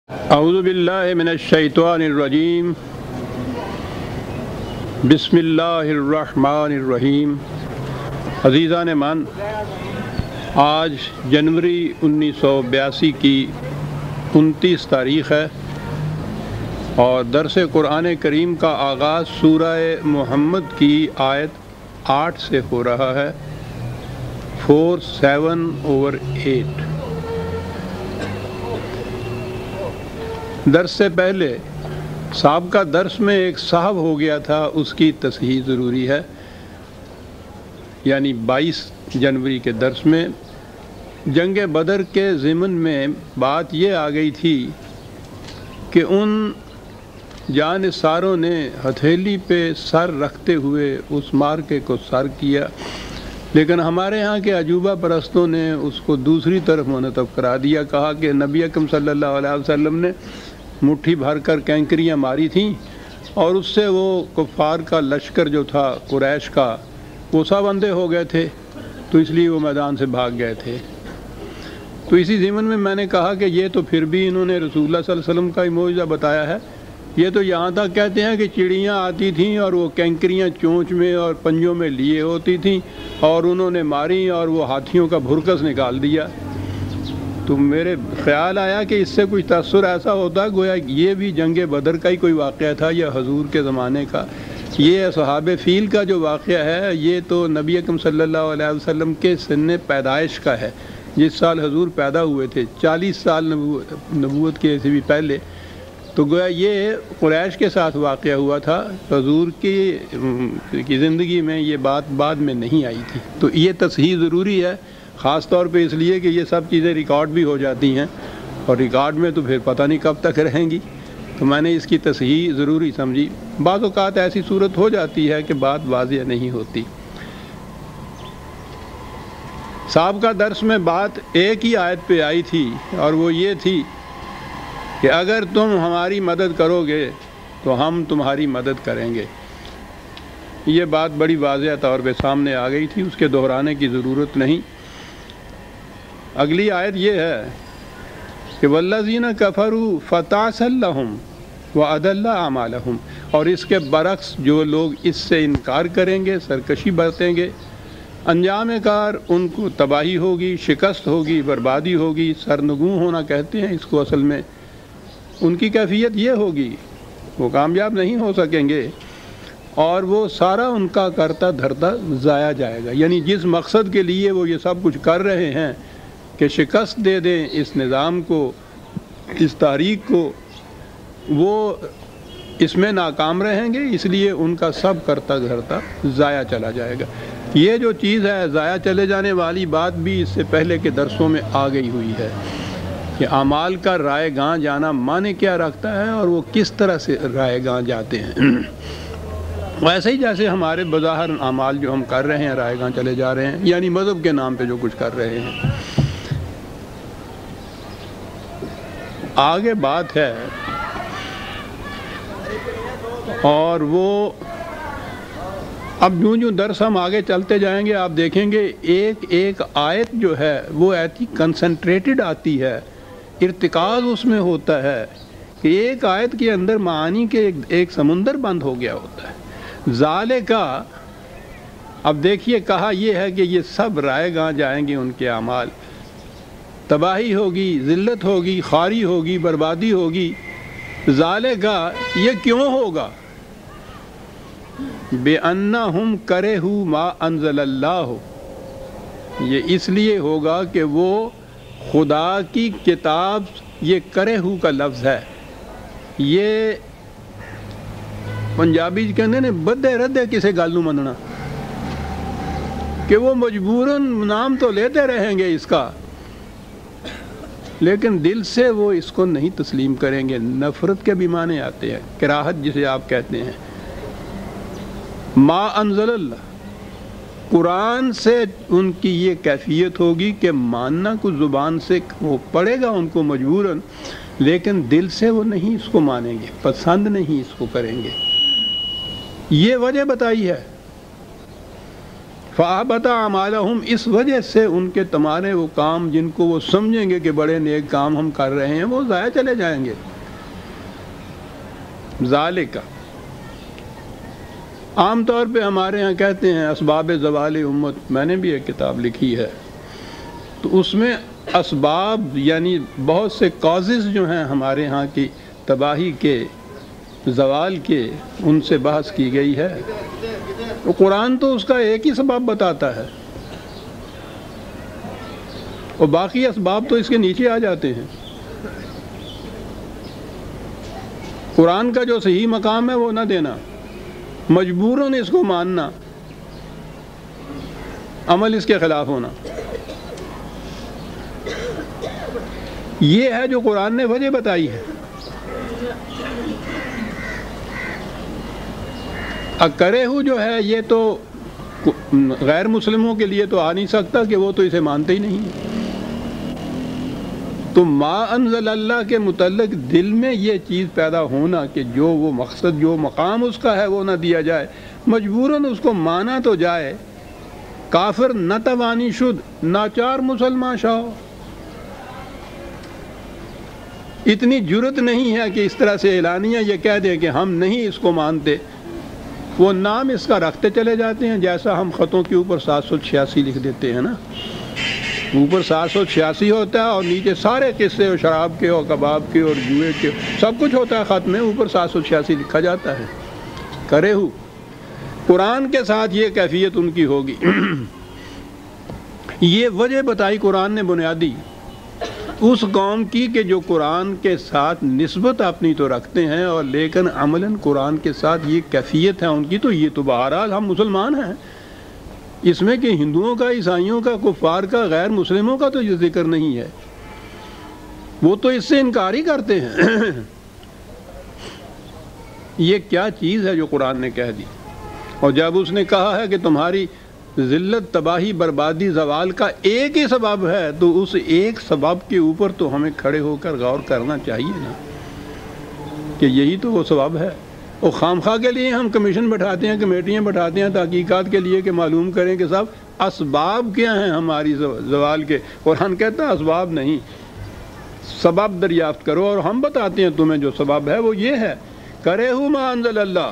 اعوذ باللہ من الشیطان الرجیم بسم اللہ الرحمن الرحیم۔ عزیزان من، آج جنوری 1982 کی 29 تاریخ ہے اور درس قرآن کریم کا آغاز سورہ محمد کی آیت 8 سے ہو رہا ہے، 4:7/8۔ درس سے پہلے سابقہ درس میں ایک سہو ہو گیا تھا، اس کی تصحیح ضروری ہے۔ یعنی 22 جنوری کے درس میں جنگ بدر کے ضمن میں بات یہ آ گئی تھی کہ ان جانثاروں نے ہتھیلی پہ سر رکھتے ہوئے اس مارکے کو سر کیا، لیکن ہمارے ہاں کے عجوبہ پرستوں نے اس کو دوسری طرف منتب کرا دیا۔ کہا کہ نبی اکرم صلی اللہ علیہ وسلم نے مٹھی بھر کر کینکریاں ماری تھیں اور اس سے وہ کفار کا لشکر جو تھا قریش کا، وہ سب اندھے ہو گئے تھے، تو اس لیے وہ میدان سے بھاگ گئے تھے۔ تو اسی ضمن میں میں نے کہا کہ یہ تو پھر بھی انہوں نے رسول اللہ صلی اللہ علیہ وسلم کا ہی معجزہ بتایا ہے۔ یہ تو یہاں تک کہتے ہیں کہ چڑیاں آتی تھیں اور وہ کینکریاں چونچ میں اور پنجوں میں لیے ہوتی تھیں اور انہوں نے ماری اور وہ ہاتھیوں کا بھرکس نکال دیا۔ تو میرے خیال آیا کہ اس سے کچھ تاثر ایسا ہوتا گویا یہ بھی جنگ بدر کا ہی کوئی واقعہ تھا یا حضور کے زمانے کا۔ یہ اصحاب فیل کا جو واقعہ ہے یہ تو نبی اکرم صلی اللہ علیہ وسلم کے سن پیدائش کا ہے، جس سال حضور پیدا ہوئے تھے، 40 سال نبوت کے سے بھی پہلے۔ تو گویا یہ قریش کے ساتھ واقعہ ہوا تھا، حضور کی زندگی میں یہ بات بعد میں نہیں آئی تھی۔ تو یہ تصحیح ضروری ہے، خاص طور پہ اس لیے کہ یہ سب چیزیں ریکارڈ بھی ہو جاتی ہیں اور ریکارڈ میں تو پھر پتہ نہیں کب تک رہیں گی، تو میں نے اس کی تصحیح ضروری سمجھی۔ بعض اوقات ایسی صورت ہو جاتی ہے کہ بات واضح نہیں ہوتی۔ سابقہ درس میں بات ایک ہی آیت پہ آئی تھی اور وہ یہ تھی کہ اگر تم ہماری مدد کرو گے تو ہم تمہاری مدد کریں گے۔ یہ بات بڑی واضح طور پہ سامنے آ گئی تھی، اس کے دہرانے کی ضرورت نہیں۔ اگلی آیت یہ ہے کہ والذین کفروا فتعسا لہم واضل اعمالہم، اور اس کے برعکس جو لوگ اس سے انکار کریں گے، سرکشی برتیں گے، انجام کار ان کو تباہی ہوگی، شکست ہوگی، بربادی ہوگی، سرنگوں ہونا کہتے ہیں اس کو اصل میں۔ ان کی کیفیت یہ ہوگی، وہ کامیاب نہیں ہو سکیں گے اور وہ سارا ان کا کرتا دھرتا ضائع جائے گا۔ یعنی جس مقصد کے لیے وہ یہ سب کچھ کر رہے ہیں کہ شکست دے دیں اس نظام کو، اس تحریک کو، وہ اس میں ناکام رہیں گے، اس لیے ان کا سب کرتا دھرتا ضائع چلا جائے گا۔ یہ جو چیز ہے ضائع چلے جانے والی بات بھی اس سے پہلے کے درسوں میں آ گئی ہوئی ہے کہ اعمال کا رائے گاں جانا معنی کیا رکھتا ہے اور وہ کس طرح سے رائے گاں جاتے ہیں۔ ویسے ہی جیسے ہمارے بظاہر اعمال جو ہم کر رہے ہیں رائے گاں چلے جا رہے ہیں، یعنی مذہب کے نام پہ جو کچھ کر رہے ہیں۔ آگے بات ہے اور وہ اب جو درس ہم آگے چلتے جائیں گے آپ دیکھیں گے ایک ایک آیت جو ہے وہ ایسی کنسنٹریٹڈ آتی ہے، ارتکاز اس میں ہوتا ہے کہ ایک آیت کے اندر معانی کے ایک سمندر بند ہو گیا ہوتا ہے۔ ذالکا، اب دیکھیے کہا یہ ہے کہ یہ سب رائے گاں جائیں گے، ان کے اعمال تباہی ہوگی، ذلت ہوگی، خواری ہوگی، بربادی ہوگی۔ ذالکا، یہ کیوں ہوگا؟ بِأَنَّهُمْ كَرِهُوا مَا أَنزَلَ اللَّهُ، یہ اس لیے ہوگا کہ وہ خدا کی کتاب، یہ کرہو کا لفظ ہے، یہ پنجابی کہنے نے بدے ردے کسے گل نوں مننا، کہ وہ مجبوراً نام تو لیتے رہیں گے اس کا لیکن دل سے وہ اس کو نہیں تسلیم کریں گے۔ نفرت کے بھی معنی آتے ہیں، کراہت جسے آپ کہتے ہیں۔ ما انزل اللہ، قرآن سے ان کی یہ کیفیت ہوگی کہ ماننا کو زبان سے وہ پڑے گا ان کو مجبوراً، لیکن دل سے وہ نہیں اس کو مانیں گے، پسند نہیں اس کو کریں گے۔ یہ وجہ بتائی ہے فَأَحْبَطَ أَعْمَالَهُمْ، اس وجہ سے ان کے تمہارے وہ کام جن کو وہ سمجھیں گے کہ بڑے نیک کام ہم کر رہے ہیں، وہ ضائع چلے جائیں گے۔ ذالک، عام طور پہ ہمارے ہاں کہتے ہیں اسباب زوال امت، میں نے بھی ایک کتاب لکھی ہے، تو اس میں اسباب یعنی بہت سے کازز جو ہیں ہمارے ہاں کی تباہی کے، زوال کے، ان سے بحث کی گئی ہے۔ تو قرآن تو اس کا ایک ہی سبب بتاتا ہے، اور باقی اسباب تو اس کے نیچے آ جاتے ہیں۔ قرآن کا جو صحیح مقام ہے وہ نہ دینا، مجبوراً اس کو ماننا، عمل اس کے خلاف ہونا، یہ ہے جو قرآن نے وجہ بتائی ہے۔ اکرہو جو ہے یہ تو غیر مسلموں کے لیے تو آ نہیں سکتا کہ وہ تو اسے مانتے ہی نہیں ہیں۔ تو ما انزل اللہ کے متعلق دل میں یہ چیز پیدا ہونا کہ جو وہ مقصد، جو مقام اس کا ہے وہ نہ دیا جائے، مجبوراً اس کو مانا تو جائے۔ کافر نہ توانی شد، ناچار مسلمان شاہ، اتنی جرت نہیں ہے کہ اس طرح سے اعلانیہ یہ کہہ دیں کہ ہم نہیں اس کو مانتے۔ وہ نام اس کا رکھتے چلے جاتے ہیں، جیسا ہم خطوں کے اوپر 786 لکھ دیتے ہیں نا، اوپر 786 ہوتا ہے اور نیچے سارے قصے اور شراب کے اور کباب کے اور جوئے کے سب کچھ ہوتا ہے خط میں، اوپر 786 لکھا جاتا ہے۔ کرے ہو قرآن کے ساتھ یہ کیفیت ان کی ہوگی۔ یہ وجہ بتائی قرآن نے بنیادی اس قوم کی کہ جو قرآن کے ساتھ نسبت اپنی تو رکھتے ہیں اور لیکن عملاً قرآن کے ساتھ یہ کیفیت ہے ان کی، تو یہ تو بہرحال ہم مسلمان ہیں، اس میں کہ ہندوؤں کا، عیسائیوں کا، کفار کا، غیر مسلموں کا تو یہ ذکر نہیں ہے، وہ تو اس سے انکار ہی کرتے ہیں۔ یہ کیا چیز ہے جو قرآن نے کہہ دی؟ اور جب اس نے کہا ہے کہ تمہاری ذلت، تباہی، بربادی، زوال کا ایک ہی سبب ہے، تو اس ایک سبب کے اوپر تو ہمیں کھڑے ہو کر غور کرنا چاہیے نا، کہ یہی تو وہ سبب ہے۔ اور خامخواہ کے لیے ہم کمیشن بٹھاتے ہیں، کمیٹیاں بٹھاتے ہیں تحقیقات کے لیے کہ معلوم کریں کہ صاحب اسباب کیا ہیں ہماری زوال کے۔ قرآن کہتا ہے اسباب نہیں، سبب دریافت کرو، اور ہم بتاتے ہیں تمہیں جو سبب ہے وہ یہ ہے۔ کرے ہو ما انزل اللہ۔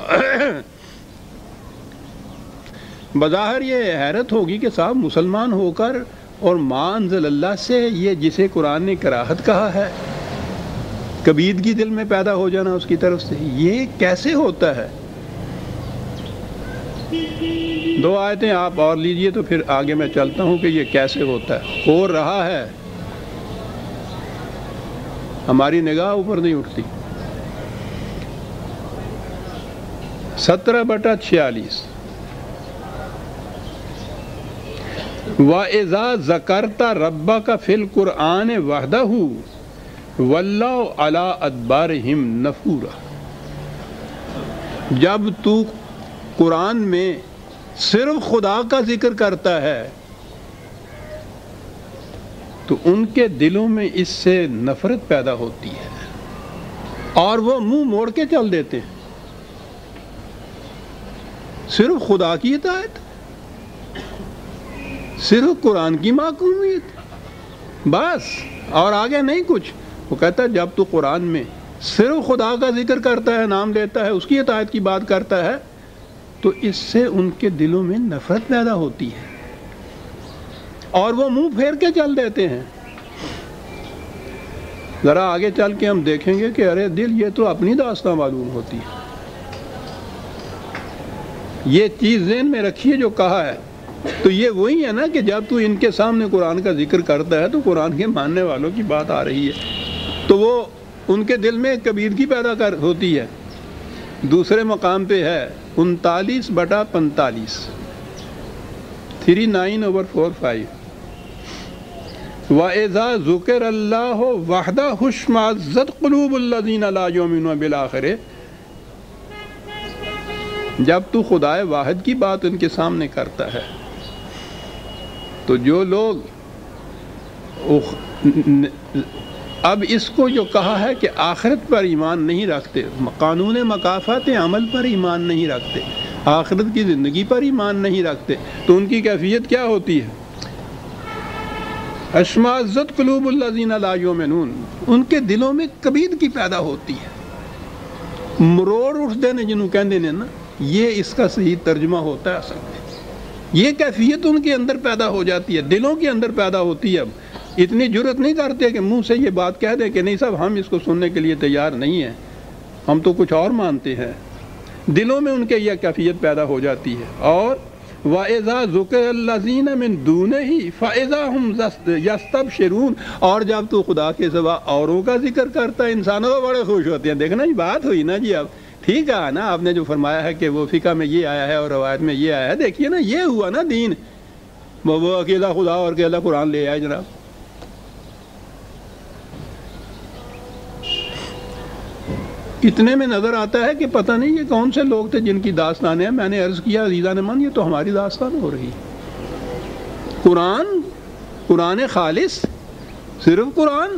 بظاہر یہ حیرت ہوگی کہ صاحب مسلمان ہو کر اور ما انزل اللہ سے، یہ جسے قرآن نے کراہت کہا ہے، کبیدگی دل میں پیدا ہو جانا اس کی طرف سے، یہ کیسے ہوتا ہے؟ 2 آیتیں آپ اور لیجئے تو پھر آگے میں چلتا ہوں کہ یہ کیسے ہوتا ہے۔ ہو رہا ہے، ہماری نگاہ اوپر نہیں اٹھتی۔ 17/46 وَإِذَا ذَكَرْتَ رَبَّكَ فِي الْقُرْآنِ وَحْدَهُ وَلَّوْا عَلَىٰ أَدْبَارِهِمْ نُفُورًا، جب تو قرآن میں صرف خدا کا ذکر کرتا ہے تو ان کے دلوں میں اس سے نفرت پیدا ہوتی ہے اور وہ منہ موڑ کے چل دیتے ہیں۔ صرف خدا کی اطاعت، صرف قرآن کی معقومیت، بس، اور آگے نہیں کچھ۔ وہ کہتا ہے جب تو قرآن میں صرف خدا کا ذکر کرتا ہے، نام لیتا ہے، اس کی اطاعت کی بات کرتا ہے، تو اس سے ان کے دلوں میں نفرت پیدا ہوتی ہے اور وہ منہ پھیر کے چل دیتے ہیں۔ ذرا آگے چل کے ہم دیکھیں گے کہ ارے دل، یہ تو اپنی داستان معلوم ہوتی ہے۔ یہ چیز ذہن میں رکھیے جو کہا ہے، تو یہ وہی ہے نا کہ جب تو ان کے سامنے قرآن کا ذکر کرتا ہے تو قرآن کے ماننے والوں کی بات آ رہی ہے، تو وہ ان کے دل میں کبیدگی پیدا ہوتی ہے۔ دوسرے مقام پہ ہے 39/45 39/45 وَإِذَا ذُكِرَ اللَّهُ وَحْدَهُ اشْمَأَزَّتْ قُلُوبُ الَّذِينَ لَا يُؤْمِنُونَ بِالْآخِرَةِ، جب تو خدائے واحد کی بات ان کے سامنے کرتا ہے تو جو لوگ اب اس کو جو کہا ہے کہ آخرت پر ایمان نہیں رکھتے، قانون مکافات عمل پر ایمان نہیں رکھتے، آخرت کی زندگی پر ایمان نہیں رکھتے، تو ان کی کیفیت کیا ہوتی ہے؟ اشمازت قلوب الذین لا یؤمنون، ان کے دلوں میں کبیدگی پیدا ہوتی ہے، مروڑ اٹھتے ہیں جنہوں کہندے نے نا، یہ اس کا صحیح ترجمہ ہوتا ہے اصل میں۔ یہ کیفیت ان کے اندر پیدا ہو جاتی ہے، دلوں کے اندر پیدا ہوتی ہے۔ اب اتنی جرت نہیں کرتے کہ منہ سے یہ بات کہہ دیں کہ نہیں صاحب ہم اس کو سننے کے لیے تیار نہیں ہیں، ہم تو کچھ اور مانتے ہیں۔ دلوں میں ان کے یہ کیفیت پیدا ہو جاتی ہے۔ اور وَإِذَا ذُكِرَ الَّذِينَ مِن دُونِهِ فَإِذَا هُمْ يَسْتَبْشِرُونَ، اور جب تو خدا کے سوا اوروں کا ذکر کرتا ہے انسانوں کو بڑے خوش ہوتے ہیں۔ دیکھنا یہ بات ہوئی نا جی، اب ٹھیک ہے نا، آپ نے جو فرمایا ہے کہ وہ فقہ میں یہ آیا ہے اور روایت میں یہ آیا ہے، دیکھیے نا یہ ہوا نا دین، وہ اکیلا خدا اور اکیلا قرآن لے آئے جناب۔ اتنے میں نظر آتا ہے کہ پتہ نہیں یہ کون سے لوگ تھے جن کی داستانیں ہیں۔ میں نے عرض کیا عزیزان من، یہ تو ہماری داستان ہو رہی ہے۔ قرآن خالص، صرف قرآن۔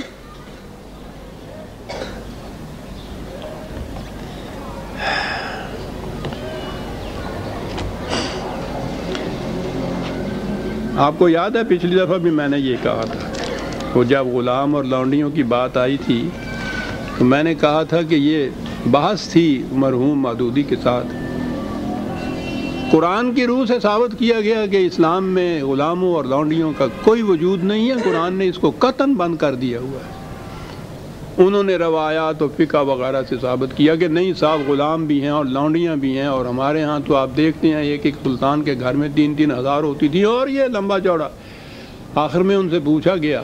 آپ کو یاد ہے پچھلی دفعہ بھی میں نے یہ کہا تھا، وہ جب غلام اور لونڈیوں کی بات آئی تھی تو میں نے کہا تھا کہ یہ بحث تھی مرحوم مودودی کے ساتھ۔ قرآن کی روح سے ثابت کیا گیا کہ اسلام میں غلاموں اور لونڈیوں کا کوئی وجود نہیں ہے، قرآن نے اس کو قطعاً بند کر دیا ہوا ہے۔ انہوں نے روایات و فقہ وغیرہ سے ثابت کیا کہ نہیں صاحب غلام بھی ہیں اور لونڈیاں بھی ہیں، اور ہمارے ہاں تو آپ دیکھتے ہیں ایک سلطان کے گھر میں 3-3 ہزار ہوتی تھی اور یہ لمبا چوڑا۔ آخر میں ان سے پوچھا گیا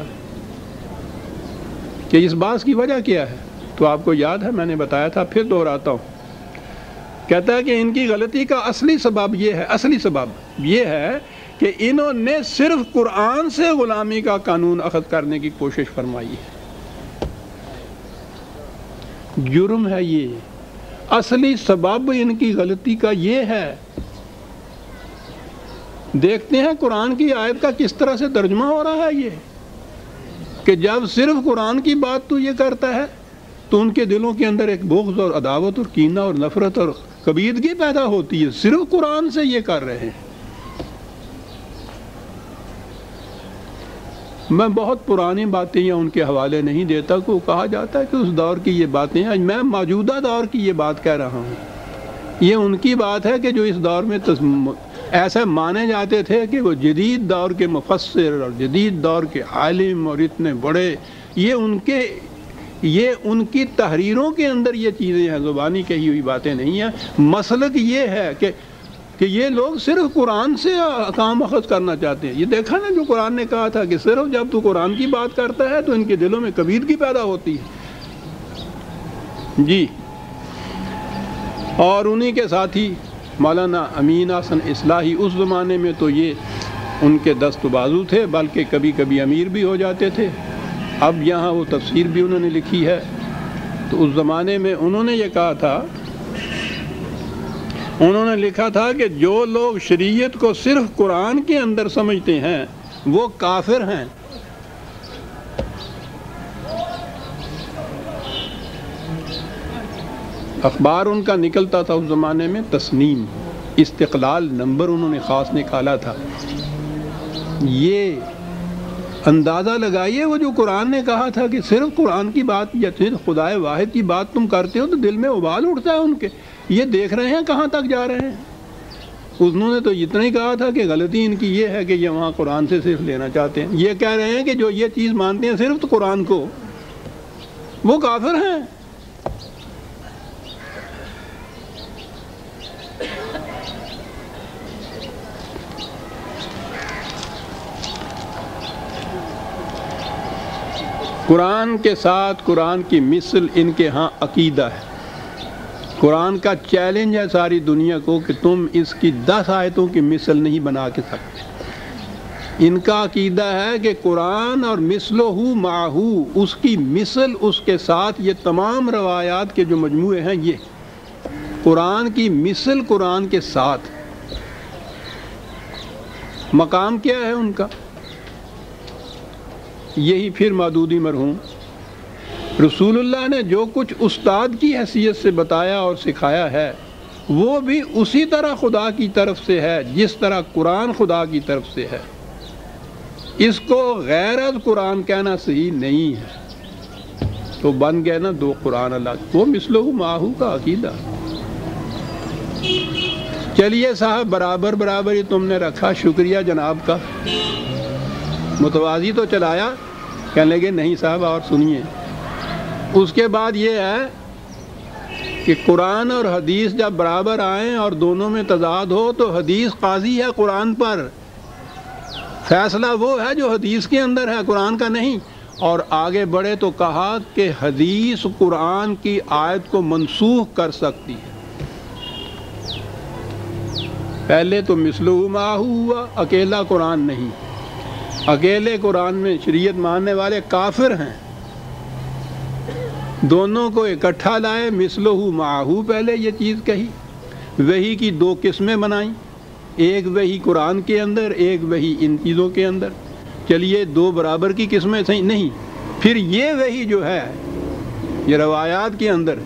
کہ اس بات کی وجہ کیا ہے، تو آپ کو یاد ہے میں نے بتایا تھا، پھر دہراتا ہوں۔ کہتا ہے کہ ان کی غلطی کا اصلی سبب یہ ہے کہ انہوں نے صرف قرآن سے غلامی کا قانون اخذ کرنے کی کوشش فرمائی ہے۔ جرم ہے یہ، اصلی سبب ان کی غلطی کا یہ ہے۔ دیکھتے ہیں قرآن کی آیت کا کس طرح سے ترجمہ ہو رہا ہے یہ، کہ جب صرف قرآن کی بات تو یہ کرتا ہے تو ان کے دلوں کے اندر ایک بغض اور عداوت اور کینہ اور نفرت اور کبیدگی پیدا ہوتی ہے، صرف قرآن سے یہ کر رہے ہیں۔ میں بہت پرانی باتیں یا ان کے حوالے نہیں دیتا، کو کہا جاتا ہے کہ اس دور کی یہ باتیں ہیں، میں موجودہ دور کی یہ بات کہہ رہا ہوں۔ یہ ان کی بات ہے کہ جو اس دور میں ایسے مانے جاتے تھے کہ وہ جدید دور کے مفسر اور جدید دور کے عالم اور اتنے بڑے، یہ ان کی تحریروں کے اندر یہ چیزیں ہیں، زبانی کہی ہوئی باتیں نہیں ہیں۔ مسلک یہ ہے کہ یہ لوگ صرف قرآن سے کام اخذ کرنا چاہتے ہیں۔ یہ دیکھا نا جو قرآن نے کہا تھا کہ صرف جب تو قرآن کی بات کرتا ہے تو ان کے دلوں میں کبیدگی پیدا ہوتی ہے جی۔ اور انہی کے ساتھی مولانا امین حسن اصلاحی، اس زمانے میں تو یہ ان کے دست و بازو تھے، بلکہ کبھی کبھی امیر بھی ہو جاتے تھے۔ اب یہاں وہ تفسیر بھی انہوں نے لکھی ہے، تو اس زمانے میں انہوں نے یہ کہا تھا، انہوں نے لکھا تھا کہ جو لوگ شریعت کو صرف قرآن کے اندر سمجھتے ہیں وہ کافر ہیں۔ اخبار ان کا نکلتا تھا اس زمانے میں تسنیم، استقلال نمبر انہوں نے خاص نکالا تھا۔ یہ اندازہ لگائیے، وہ جو قرآن نے کہا تھا کہ صرف قرآن کی بات یا صرف خدائے واحد کی بات تم کرتے ہو تو دل میں ابال اٹھتا ہے ان کے۔ یہ دیکھ رہے ہیں کہاں تک جا رہے ہیں۔ انہوں نے تو اتنا ہی کہا تھا کہ غلطی ان کی یہ ہے کہ یہ وہاں قرآن سے صرف لینا چاہتے ہیں۔ یہ کہہ رہے ہیں کہ جو یہ چیز مانتے ہیں صرف قرآن کو، وہ کافر ہیں۔ قرآن کے ساتھ قرآن کی مثل ان کے ہاں عقیدہ ہے۔ قرآن کا چیلنج ہے ساری دنیا کو کہ تم اس کی 10 آیتوں کی مثل نہیں بنا کے سکتے۔ ان کا عقیدہ ہے کہ قرآن اور مثلہ معہو، اس کی مثل اس کے ساتھ، یہ تمام روایات کے جو مجموعے ہیں یہ قرآن کی مثل قرآن کے ساتھ۔ مقام کیا ہے ان کا؟ یہی پھر مودودی مرحوم، رسول اللہ نے جو کچھ استاد کی حیثیت سے بتایا اور سکھایا ہے وہ بھی اسی طرح خدا کی طرف سے ہے جس طرح قرآن خدا کی طرف سے ہے. اس کو غیر از قرآن کہنا صحیح نہیں ہے. تو بن گئے نا دو قرآن الگ. وہ مثلہ ماہو کا عقیدہ. چلیے صاحب برابر برابر ہی تم نے رکھا، شکریہ جناب کا. متوازی تو چلایا. کہنے لگے نہیں صاحب اور سنیے. اس کے بعد یہ ہے کہ قرآن اور حدیث جب برابر آئیں اور دونوں میں تضاد ہو تو حدیث قاضی ہے قرآن پر. فیصلہ وہ ہے جو حدیث کے اندر ہے، قرآن کا نہیں. اور آگے بڑھے تو کہا کہ حدیث قرآن کی آیت کو منسوخ کر سکتی ہے. پہلے تو مثلہ ما ہوا، اکیلا قرآن نہیں. اکیلے قرآن میں شریعت ماننے والے کافر ہیں. دونوں کو اکٹھا لائے، مثلہ معہو پہلے یہ چیز کہی. وحی کی دو قسمیں بنائیں، ایک وحی قرآن کے اندر، ایک وحی ان چیزوں کے اندر. چلیے دو برابر کی قسمیں صحیح نہیں. پھر یہ وحی جو ہے یہ روایات کے اندر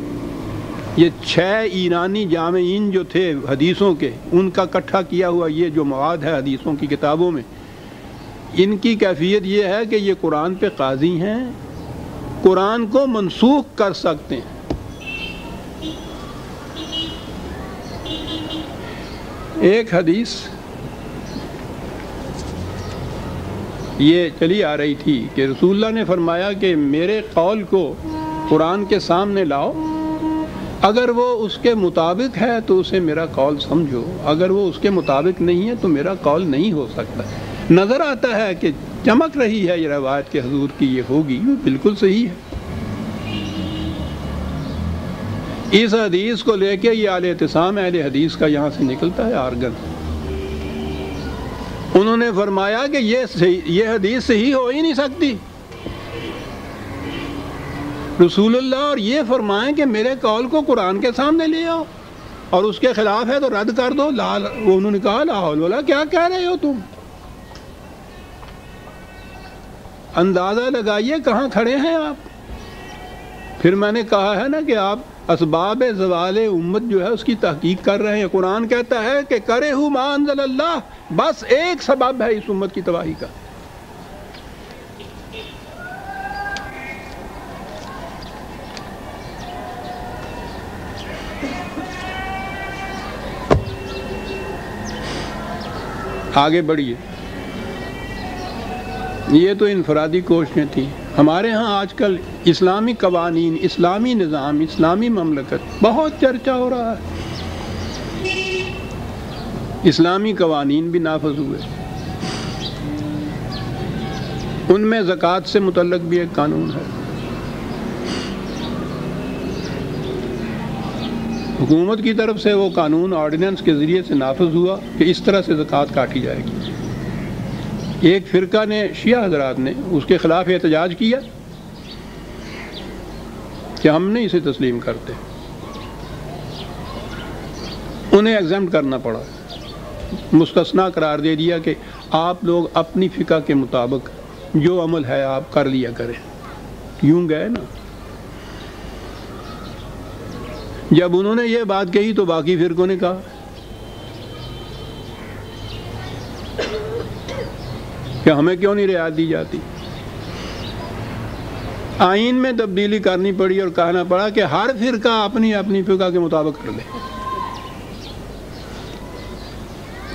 یہ 6 ایرانی جامعین جو تھے حدیثوں کے، ان کا اکٹھا کیا ہوا یہ جو مواد ہے حدیثوں کی کتابوں میں، ان کی کیفیت یہ ہے کہ یہ قرآن پہ قاضی ہیں، قرآن کو منسوخ کر سکتے ہیں. ایک حدیث یہ چلی آ رہی تھی کہ رسول اللہ نے فرمایا کہ میرے قول کو قرآن کے سامنے لاؤ، اگر وہ اس کے مطابق ہے تو اسے میرا قول سمجھو، اگر وہ اس کے مطابق نہیں ہے تو میرا قول نہیں ہو سکتا. نظر آتا ہے کہ چمک رہی ہے یہ روایت کہ حضور کی یہ ہوگی، وہ بالکل صحیح ہے. اس حدیث کو لے کے یہ اہل اعتصام اہل حدیث کا یہاں سے نکلتا ہے آرگن. انہوں نے فرمایا کہ یہ حدیث صحیح ہو ہی نہیں سکتی. رسول اللہ اور یہ فرمائیں کہ میرے قول کو قرآن کے سامنے لے آؤ اور اس کے خلاف ہے تو رد کر دو. انہوں نے کہا لا حول ولا، کیا کہہ رہے ہو تم؟ اندازہ لگائیے کہاں کھڑے ہیں آپ. پھر میں نے کہا ہے نا کہ آپ اسباب زوال امت جو ہے اس کی تحقیق کر رہے ہیں. قرآن کہتا ہے کہ کرے ہو ما انزل اللہ، بس ایک سبب ہے اس امت کی تباہی کا. آگے بڑھیے. یہ تو انفرادی کوششیں تھیں. ہمارے ہاں آج کل اسلامی قوانین، اسلامی نظام، اسلامی مملکت بہت چرچا ہو رہا ہے. اسلامی قوانین بھی نافذ ہوئے. ان میں زکوٰۃ سے متعلق بھی ایک قانون ہے. حکومت کی طرف سے وہ قانون آرڈیننس کے ذریعے سے نافذ ہوا کہ اس طرح سے زکوٰۃ کاٹی جائے گی. ایک فرقہ نے، شیعہ حضرات نے اس کے خلاف احتجاج کیا کہ ہم نہیں اسے تسلیم کرتے. انہیں ایگزمپٹ کرنا پڑا، مستثنا قرار دے دیا کہ آپ لوگ اپنی فقہ کے مطابق جو عمل ہے آپ کر لیا کریں. یوں گئے نا. جب انہوں نے یہ بات کہی تو باقی فرقوں نے کہا کہ ہمیں کیوں نہیں رعایت دی جاتی. آئین میں تبدیلی کرنی پڑی اور کہنا پڑا کہ ہر فرقہ اپنی اپنی فقہ کے مطابق کر لے.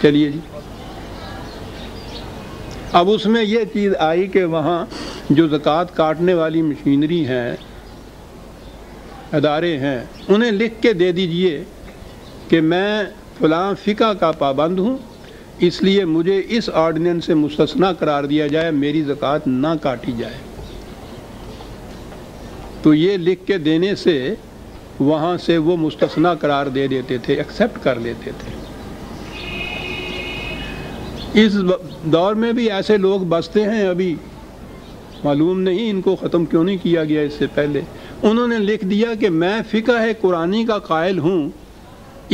چلیے جی. اب اس میں یہ چیز آئی کہ وہاں جو زکوٰۃ کاٹنے والی مشینری ہیں، ادارے ہیں، انہیں لکھ کے دے دیجئے کہ میں فلاں فقہ کا پابند ہوں، اس لیے مجھے اس آرڈیننس سے مستثنا قرار دیا جائے، میری زکوٰۃ نہ کاٹی جائے. تو یہ لکھ کے دینے سے وہاں سے وہ مستثنا قرار دے دیتے تھے، ایکسیپٹ کر لیتے تھے. اس دور میں بھی ایسے لوگ بستے ہیں، ابھی معلوم نہیں ان کو ختم کیوں نہیں کیا گیا. اس سے پہلے انہوں نے لکھ دیا کہ میں فقہ قرآنی کا قائل ہوں،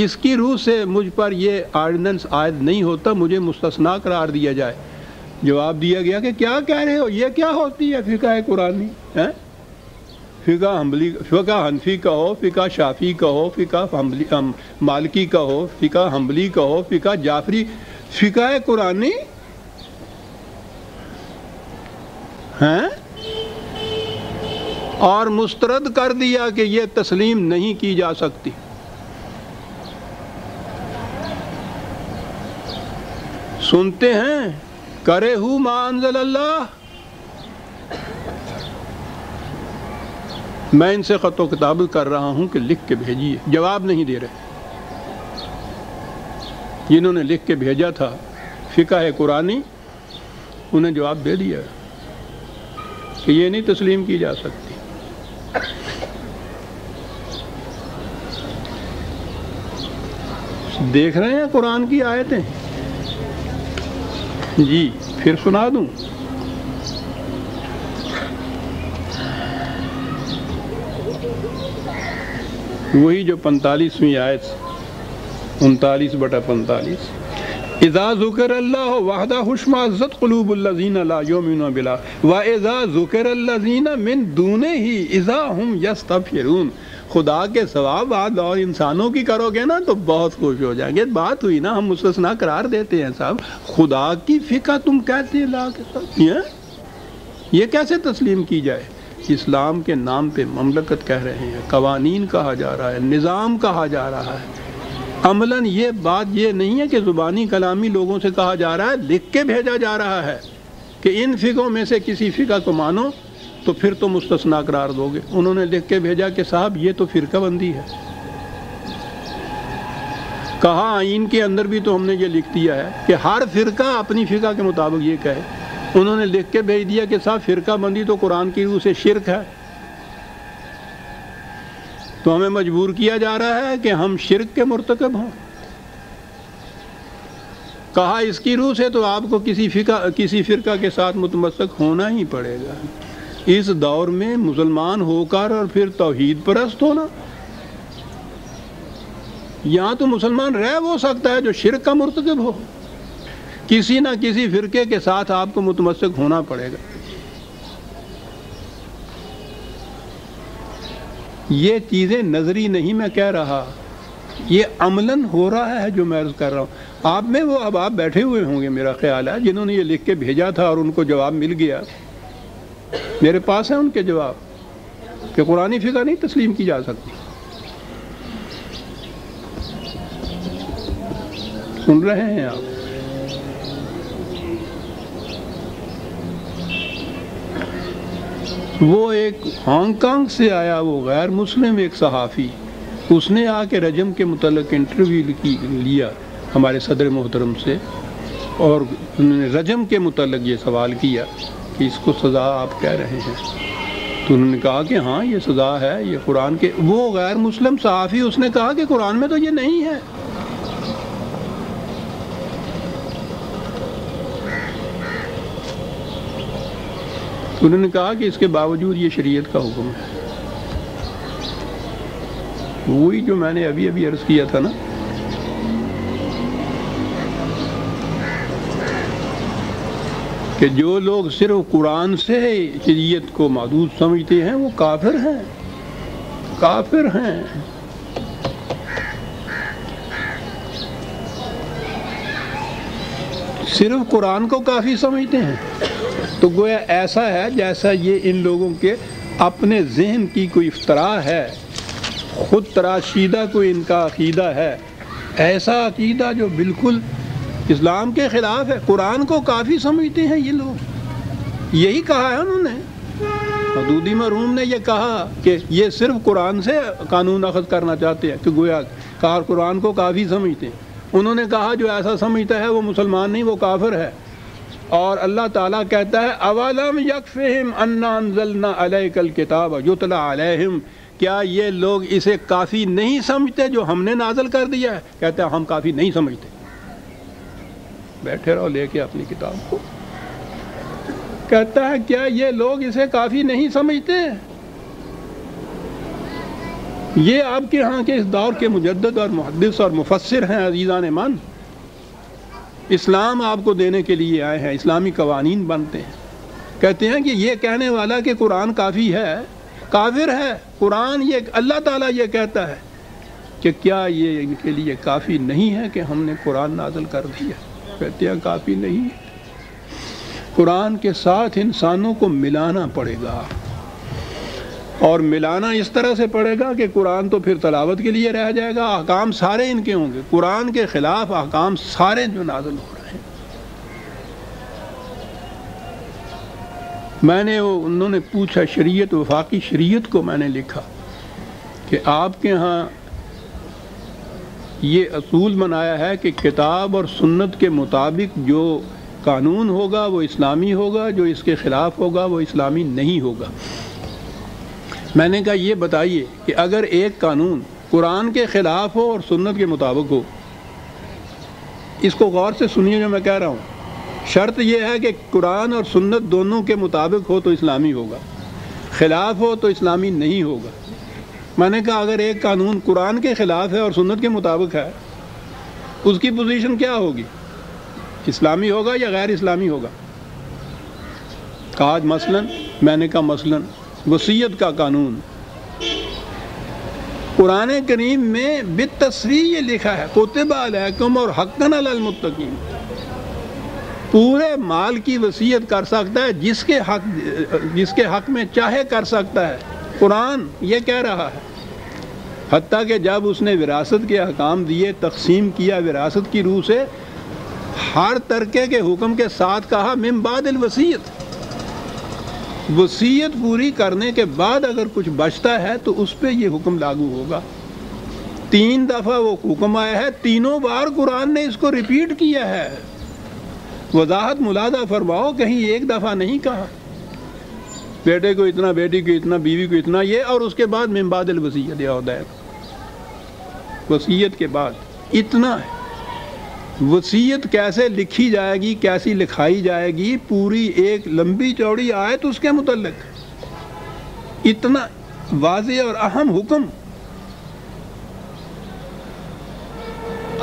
اس کی روح سے مجھ پر یہ آرڈیننس عائد نہیں ہوتا، مجھے مستثنا قرار دیا جائے. جواب دیا گیا کہ کیا کہہ رہے ہو، یہ کیا ہوتی ہے فقہ قرآنی؟ فقہ حنفی کا ہو، فقہ شافعی کا ہو، فقہ مالکی کا ہو، فقہ حنبلی کا ہو، فقہ جعفری، فقہ قرآنی ہیں، اور مسترد کر دیا کہ یہ تسلیم نہیں کی جا سکتی۔ سنتے ہیں کرے ہو ما انزل اللہ۔ میں ان سے خط و کتاب کر رہا ہوں کہ لکھ کے بھیجیے، جواب نہیں دے رہے۔ جنہوں نے لکھ کے بھیجا تھا فقہ قرآنی، انہیں جواب دے دیا کہ یہ نہیں تسلیم کی جا سکتی۔ دیکھ رہے ہیں قرآن کی آیتیں؟ جی پھر سنا دوں۔ وہی جو 45ویں آیت 39/45، اذا ذکر اللہ وحدہ اشمئزت قلوب الذین لا یؤمنون بالآخرۃ واذا ذکر الذین من دونہ اذا ہم یستبشرون۔ خدا کے سوا بات اور انسانوں کی کرو گے نا تو بہت خوش ہو جائیں گے۔ بات ہوئی نا، ہم مستثنا قرار دیتے ہیں صاحب، خدا کی فقہ تم کیسے لا کے ساتھ یہ کیسے تسلیم کی جائے؟ اسلام کے نام پہ مملکت کہہ رہے ہیں، قوانین کہا جا رہا ہے، نظام کہا جا رہا ہے۔ عملاً یہ بات یہ نہیں ہے کہ زبانی کلامی لوگوں سے کہا جا رہا ہے، لکھ کے بھیجا جا رہا ہے کہ ان فقہوں میں سے کسی فقہ کو مانو تو پھر تو مستثنا قرار دو گے۔ انہوں نے لکھ کے بھیجا کہ صاحب یہ تو فرقہ بندی ہے۔ کہا آئین کے اندر بھی تو ہم نے یہ لکھ دیا ہے کہ ہر فرقہ اپنی فقہ کے مطابق یہ کہے۔ انہوں نے لکھ کے بھیج دیا کہ صاحب فرقہ بندی تو قرآن کی روح سے شرک ہے، تو ہمیں مجبور کیا جا رہا ہے کہ ہم شرک کے مرتکب ہوں۔ کہا اس کی روح سے تو آپ کو کسی فرقہ کے ساتھ متمسک ہونا ہی پڑے گا۔ اس دور میں مسلمان ہو کر اور پھر توحید پرست ہونا، یہاں تو مسلمان رہ وہ سکتا ہے جو شرک کا مرتکب ہو، کسی نہ کسی فرقے کے ساتھ آپ کو متمسک ہونا پڑے گا۔ یہ چیزیں نظری نہیں میں کہہ رہا، یہ عملاً ہو رہا ہے جو میں عرض کر رہا ہوں۔ آپ میں وہ اب آپ بیٹھے ہوئے ہوں گے میرا خیال ہے جنہوں نے یہ لکھ کے بھیجا تھا اور ان کو جواب مل گیا۔ میرے پاس ہیں ان کے جواب کہ قرآنی فقہ نہیں تسلیم کی جا سکتی۔ سن رہے ہیں آپ؟ وہ ایک ہانگ کانگ سے آیا، وہ غیر مسلم ایک صحافی، اس نے آ کے رجم کے متعلق انٹرویو لیا ہمارے صدر محترم سے، اور انہوں نے رجم کے متعلق یہ سوال کیا کہ اس کو سزا آپ کہہ رہے ہیں، تو انہوں نے کہا کہ ہاں یہ سزا ہے، یہ قرآن کے۔ وہ غیر مسلم صحافی اس نے کہا کہ قرآن میں تو یہ نہیں ہے۔ انہوں نے کہا کہ اس کے باوجود یہ شریعت کا حکم ہے۔ وہی جو میں نے ابھی عرض کیا تھا نا، کہ جو لوگ صرف قرآن سے شریعت کو محدود سمجھتے ہیں وہ کافر ہیں، کافر ہیں۔ صرف قرآن کو کافی سمجھتے ہیں تو گویا ایسا ہے جیسا یہ ان لوگوں کے اپنے ذہن کی کوئی افتراء ہے، خود تراشیدہ کوئی ان کا عقیدہ ہے، ایسا عقیدہ جو بالکل اسلام کے خلاف ہے۔ قرآن کو کافی سمجھتے ہیں یہ لوگ، یہی کہا ہے انہوں نے۔ حدودی مرحوم نے یہ کہا کہ یہ صرف قرآن سے قانون اخذ کرنا چاہتے ہیں، کہ گویا قرآن کو کافی سمجھتے ہیں۔ انہوں نے کہا جو ایسا سمجھتا ہے وہ مسلمان نہیں، وہ کافر ہے۔ اور اللہ تعالیٰ کہتا ہے اولم یکفہم انا انزلنا علیک الکتاب یتلی علیہم، کیا یہ لوگ اسے کافی نہیں سمجھتے جو ہم نے نازل کر دیا ہے؟ کہتا ہے ہم کافی نہیں سمجھتے۔ بیٹھے رہو لے کے اپنی کتاب کو۔ کہتا ہے کیا یہ لوگ اسے کافی نہیں سمجھتے؟ یہ آپ کے ہاں کے اس دور کے مجدد اور محدث اور مفسر ہیں عزیزان من، اسلام آپ کو دینے کے لیے آئے ہیں، اسلامی قوانین بنتے ہیں۔ کہتے ہیں کہ یہ کہنے والا کہ قرآن کافی ہے، کافر ہے۔ قرآن یہ اللہ تعالیٰ یہ کہتا ہے کہ کیا یہ ان کے لیے کافی نہیں ہے کہ ہم نے قرآن نازل کر دیا؟ کہتے ہیں کافی نہیں ہے، قرآن کے ساتھ انسانوں کو ملانا پڑے گا، اور ملانا اس طرح سے پڑے گا کہ قرآن تو پھر تلاوت کے لیے رہ جائے گا، احکام سارے ان کے ہوں گے، قرآن کے خلاف احکام سارے جو نازل ہو رہے ہیں۔ میں نے انہوں نے پوچھا شریعت، وفاقی شریعت کو میں نے لکھا کہ آپ کے ہاں یہ اصول بنایا ہے کہ کتاب اور سنت کے مطابق جو قانون ہوگا وہ اسلامی ہوگا، جو اس کے خلاف ہوگا وہ اسلامی نہیں ہوگا۔ میں نے کہا یہ بتائیے کہ اگر ایک قانون قرآن کے خلاف ہو اور سنت کے مطابق ہو، اس کو غور سے سنیے جو میں کہہ رہا ہوں، شرط یہ ہے کہ قرآن اور سنت دونوں کے مطابق ہو تو اسلامی ہوگا، خلاف ہو تو اسلامی نہیں ہوگا۔ میں نے کہا اگر ایک قانون قرآن کے خلاف ہے اور سنت کے مطابق ہے، اس کی پوزیشن کیا ہوگی؟ اسلامی ہوگا یا غیر اسلامی ہوگا؟ کہا مثلاً، میں نے کہا مثلاً وصیت کا قانون قرآن کریم میں بالتصریح یہ لکھا ہے کتب علیکم اور حقا علی المتقین، پورے مال کی وصیت کر سکتا ہے جس کے حق میں چاہے کر سکتا ہے، قرآن یہ کہہ رہا ہے۔ حتیٰ کہ جب اس نے وراثت کے احکام دیے، تقسیم کیا وراثت کی روح سے، ہر ترکے کے حکم کے ساتھ کہا من بعد الوصیت، وصیت پوری کرنے کے بعد اگر کچھ بچتا ہے تو اس پہ یہ حکم لاگو ہوگا۔ 3 دفعہ وہ حکم آیا ہے، تینوں بار قرآن نے اس کو ریپیٹ کیا ہے۔ وضاحت ملاحظہ فرماؤ، کہیں ایک دفعہ نہیں کہا بیٹے کو اتنا، بیٹی کو اتنا، بیوی کو اتنا، یہ اور اس کے بعد من بعد الوصیت، یہ ہوتا ہے وصیت کے بعد اتنا ہے۔ وصیت کیسے لکھی جائے گی، کیسی لکھائی جائے گی، پوری ایک لمبی چوڑی آیت اس کے متعلق، اتنا واضح اور اہم حکم۔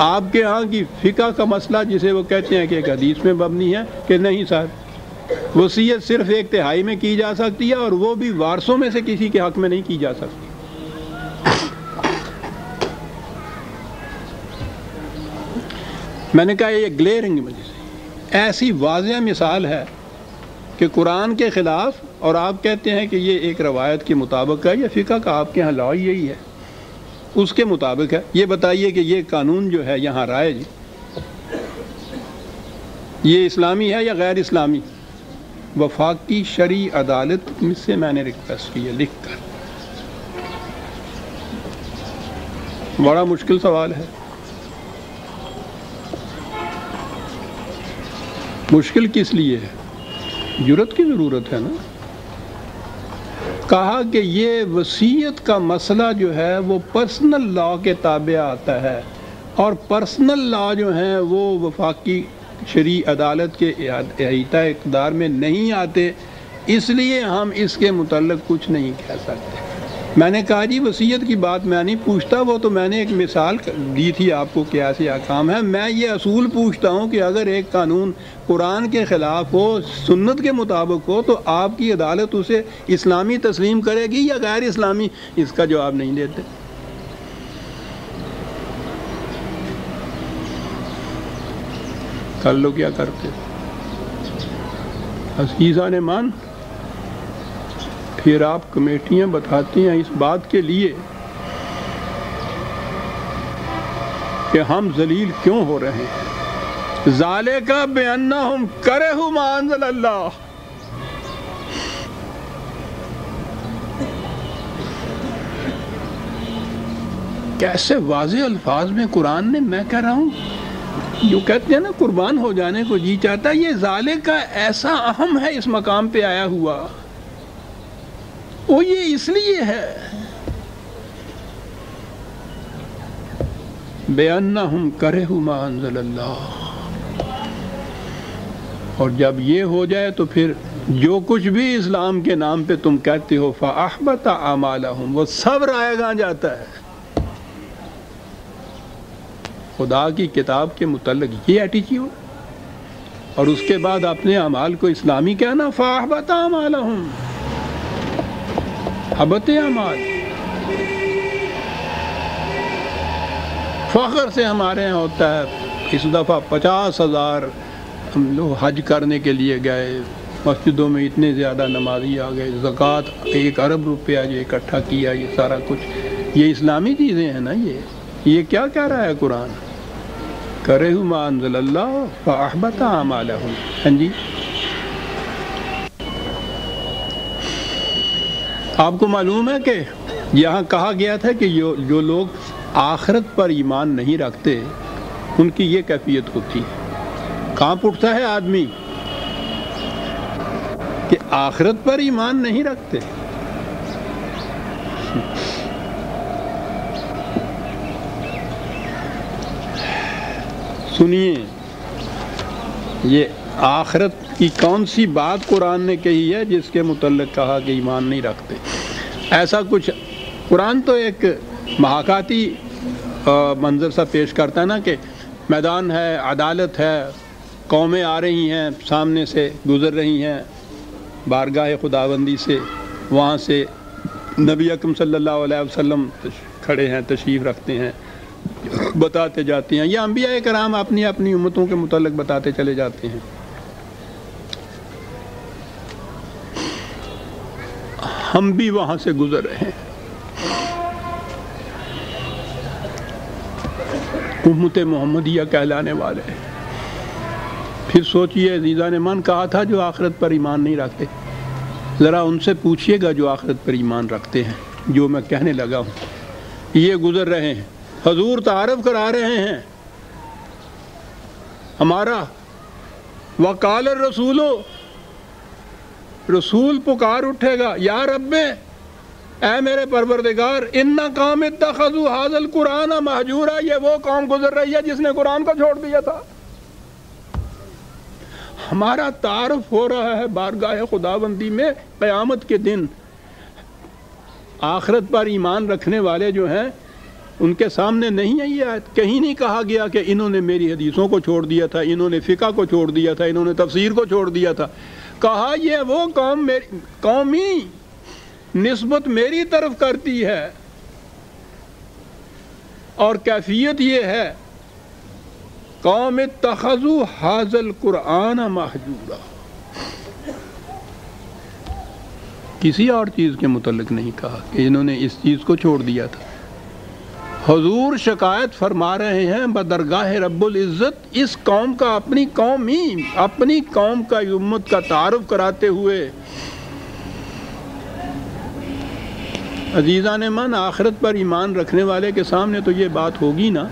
آپ کے ہاں کی فقہ کا مسئلہ جسے وہ کہتے ہیں کہ ایک حدیث میں مبنی ہے کہ نہیں صاحب، وصیت صرف 1/3 میں کی جا سکتی ہے، اور وہ بھی وارثوں میں سے کسی کے حق میں نہیں کی جا سکتی۔ میں نے کہا یہ گلیئرنگ ایسی واضح مثال ہے کہ قرآن کے خلاف، اور آپ کہتے ہیں کہ یہ ایک روایت کے مطابق ہے، یا فقہ کا آپ کے یہاں لا یہی ہے، اس کے مطابق ہے۔ یہ بتائیے کہ یہ قانون جو ہے یہاں رائج، یہ اسلامی ہے یا غیر اسلامی؟ وفاقی شرعی عدالت سے میں نے ریکویسٹ کی ہے لکھ کر، بڑا مشکل سوال ہے۔ مشکل کس لیے ہے؟ جرات کی ضرورت ہے نا۔ کہا کہ یہ وصیت کا مسئلہ جو ہے وہ پرسنل لا کے تابع آتا ہے، اور پرسنل لا جو ہیں وہ وفاقی شرعی عدالت کے احاطہ اقتدار میں نہیں آتے، اس لیے ہم اس کے متعلق کچھ نہیں کہہ سکتے۔ میں نے کہا جی وصیت کی بات میں نہیں پوچھتا، وہ تو میں نے ایک مثال دی تھی آپ کو کہ ایسے احکام ہے۔ میں یہ اصول پوچھتا ہوں کہ اگر ایک قانون قرآن کے خلاف ہو، سنت کے مطابق ہو، تو آپ کی عدالت اسے اسلامی تسلیم کرے گی یا غیر اسلامی؟ اس کا جواب نہیں دیتے۔ کر لو کیا کرتے، عزیزان ایمان۔ پھر آپ کمیٹیاں بتاتی ہیں اس بات کے لیے کہ ہم ذلیل کیوں ہو رہے ہیں۔ ذالک بأنہم کرہوا ما انزل اللہ، کیسے واضح الفاظ میں قرآن نے، میں کہہ رہا ہوں جو کہتے ہیں نا قربان ہو جانے کو جی چاہتا ہے، یہ ذالک کا ایسا اہم ہے اس مقام پہ آیا ہوا، وہ یہ اس لیے ہے بِأَنَّهُمْ كَرِهُوا مَا أَنزَلَ اللَّهُ، اور جب یہ ہو جائے تو پھر جو کچھ بھی اسلام کے نام پہ تم کہتے ہو فَأَحْبَطَ أَعْمَالَهُمْ، وہ سب رائے گاں جاتا ہے۔ خدا کی کتاب کے متعلق یہ ایٹیچیوڈ، اور اس کے بعد اپنے اعمال کو اسلامی کہنا، فَأَحْبَطَ أَعْمَالَهُمْ، حبط اعمال. فخر سے ہمارے یہاں ہوتا ہے اس دفعہ 50,000 ہم لوگ حج کرنے کے لیے گئے، مسجدوں میں اتنے زیادہ نمازی آ گئے، زکوٰۃ 1 ارب روپیہ جو اکٹھا کیا، یہ سارا کچھ یہ اسلامی چیزیں ہیں نا. یہ کیا کہہ رہا ہے قرآن؟ کرہوا ما انزل اللہ فاحبط اعمالہم. ہاں جی، آپ کو معلوم ہے کہ یہاں کہا گیا تھا کہ جو لوگ آخرت پر ایمان نہیں رکھتے ان کی یہ کیفیت ہوتی ہے. کانپ اٹھتا ہے آدمی کہ آخرت پر ایمان نہیں رکھتے. سنیے، یہ آخرت کی کون سی بات قرآن نے کہی ہے جس کے متعلق کہا کہ ایمان نہیں رکھتے؟ ایسا کچھ قرآن تو ایک محاکاتی منظر سا پیش کرتا ہے نا کہ میدان ہے، عدالت ہے، قومیں آ رہی ہیں، سامنے سے گزر رہی ہیں بارگاہ خداوندی سے، وہاں سے نبی اکرم صلی اللہ علیہ وسلم کھڑے ہیں، تشریف رکھتے ہیں، بتاتے جاتے ہیں، یا انبیاء کرام اپنی اپنی امتوں کے متعلق بتاتے چلے جاتے ہیں. ہم بھی وہاں سے گزر رہے ہیں. امت محمدیہ کہلانے والے ہیں. پھر سوچئے عزیزان من، کہا تھا جو آخرت پر ایمان نہیں رکھتے، ذرا ان سے پوچھئے گا جو آخرت پر ایمان رکھتے ہیں، جو میں کہنے لگا ہوں. یہ گزر رہے ہیں، حضور تعارف کرا رہے ہیں ہمارا. وقال الرسول، رسول پکار اٹھے گا، یا رب، اے میرے پروردگار، ان قوم اتخذوا ھذا القرآن مہجورا. یہ وہ قوم گزر رہی ہے جس نے قرآن کو چھوڑ دیا تھا. ہمارا تعارف ہو رہا ہے بارگاہ خداوندی میں قیامت کے دن. آخرت پر ایمان رکھنے والے جو ہیں ان کے سامنے نہیں ہے یہ آیت. کہیں نہیں کہا گیا کہ انہوں نے میری حدیثوں کو چھوڑ دیا تھا، انہوں نے فقہ کو چھوڑ دیا تھا، انہوں نے تفسیر کو چھوڑ دیا تھا. کہا یہ وہ قومی نسبت میری طرف کرتی ہے، اور کیفیت یہ ہے قوم اتخذوا ھذا القرآن مہجورا. کسی اور چیز کے متعلق نہیں کہا کہ انہوں نے اس چیز کو چھوڑ دیا تھا. حضور شکایت فرما رہے ہیں بدرگاہ رب العزت اس قوم کا، اپنی قوم کا، امت کا تعارف کراتے ہوئے. عزیزان من، آخرت پر ایمان رکھنے والے کے سامنے تو یہ بات ہوگی نا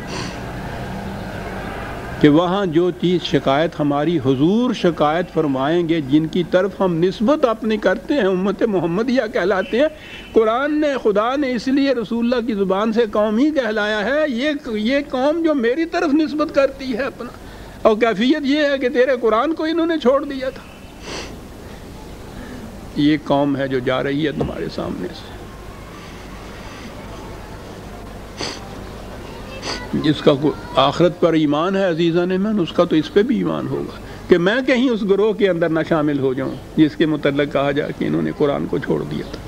کہ وہاں جو چیز شکایت ہماری حضور شکایت فرمائیں گے، جن کی طرف ہم نسبت اپنی کرتے ہیں، امت محمدیہ کہلاتے ہیں. قرآن نے، خدا نے اس لیے رسول اللہ کی زبان سے قوم ہی کہلایا ہے. یہ قوم جو میری طرف نسبت کرتی ہے اپنا، اور کیفیت یہ ہے کہ تیرے قرآن کو انہوں نے چھوڑ دیا تھا. یہ قوم ہے جو جا رہی ہے تمہارے سامنے سے، جس کا آخرت پر ایمان ہے عزیزان من، اس کا تو اس پہ بھی ایمان ہوگا کہ میں کہیں اس گروہ کے اندر نہ شامل ہو جاؤں جس کے متعلق کہا جائے کہ انہوں نے قرآن کو چھوڑ دیا تھا.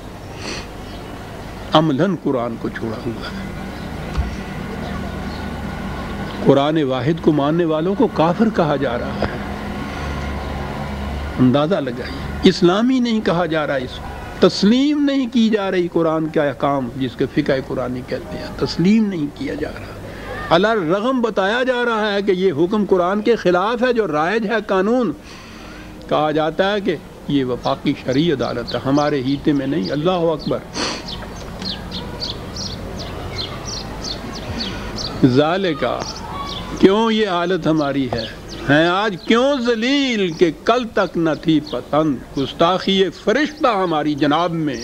عملاً قرآن کو چھوڑا ہوا ہے. قرآن واحد کو ماننے والوں کو کافر کہا جا رہا ہے. اندازہ لگائیے، اسلامی نہیں کہا جا رہا، اس کو تسلیم نہیں کی جا رہی. قرآن کا احکام جس کے فقہ قرآنی کہتے ہیں، تسلیم نہیں کیا جا رہا. علی الرغم بتایا جا رہا ہے کہ یہ حکم قرآن کے خلاف ہے، جو رائج ہے قانون. کہا جاتا ہے کہ یہ وفاقی شرعی عدالت ہے، ہمارے ہیتے میں نہیں. اللہ اکبر. ذالکا، کیوں یہ حالت ہماری ہے، ہیں آج کیوں ذلیل کہ کل تک نہ تھی پسند. گستاخی فرشتہ ہماری جناب میں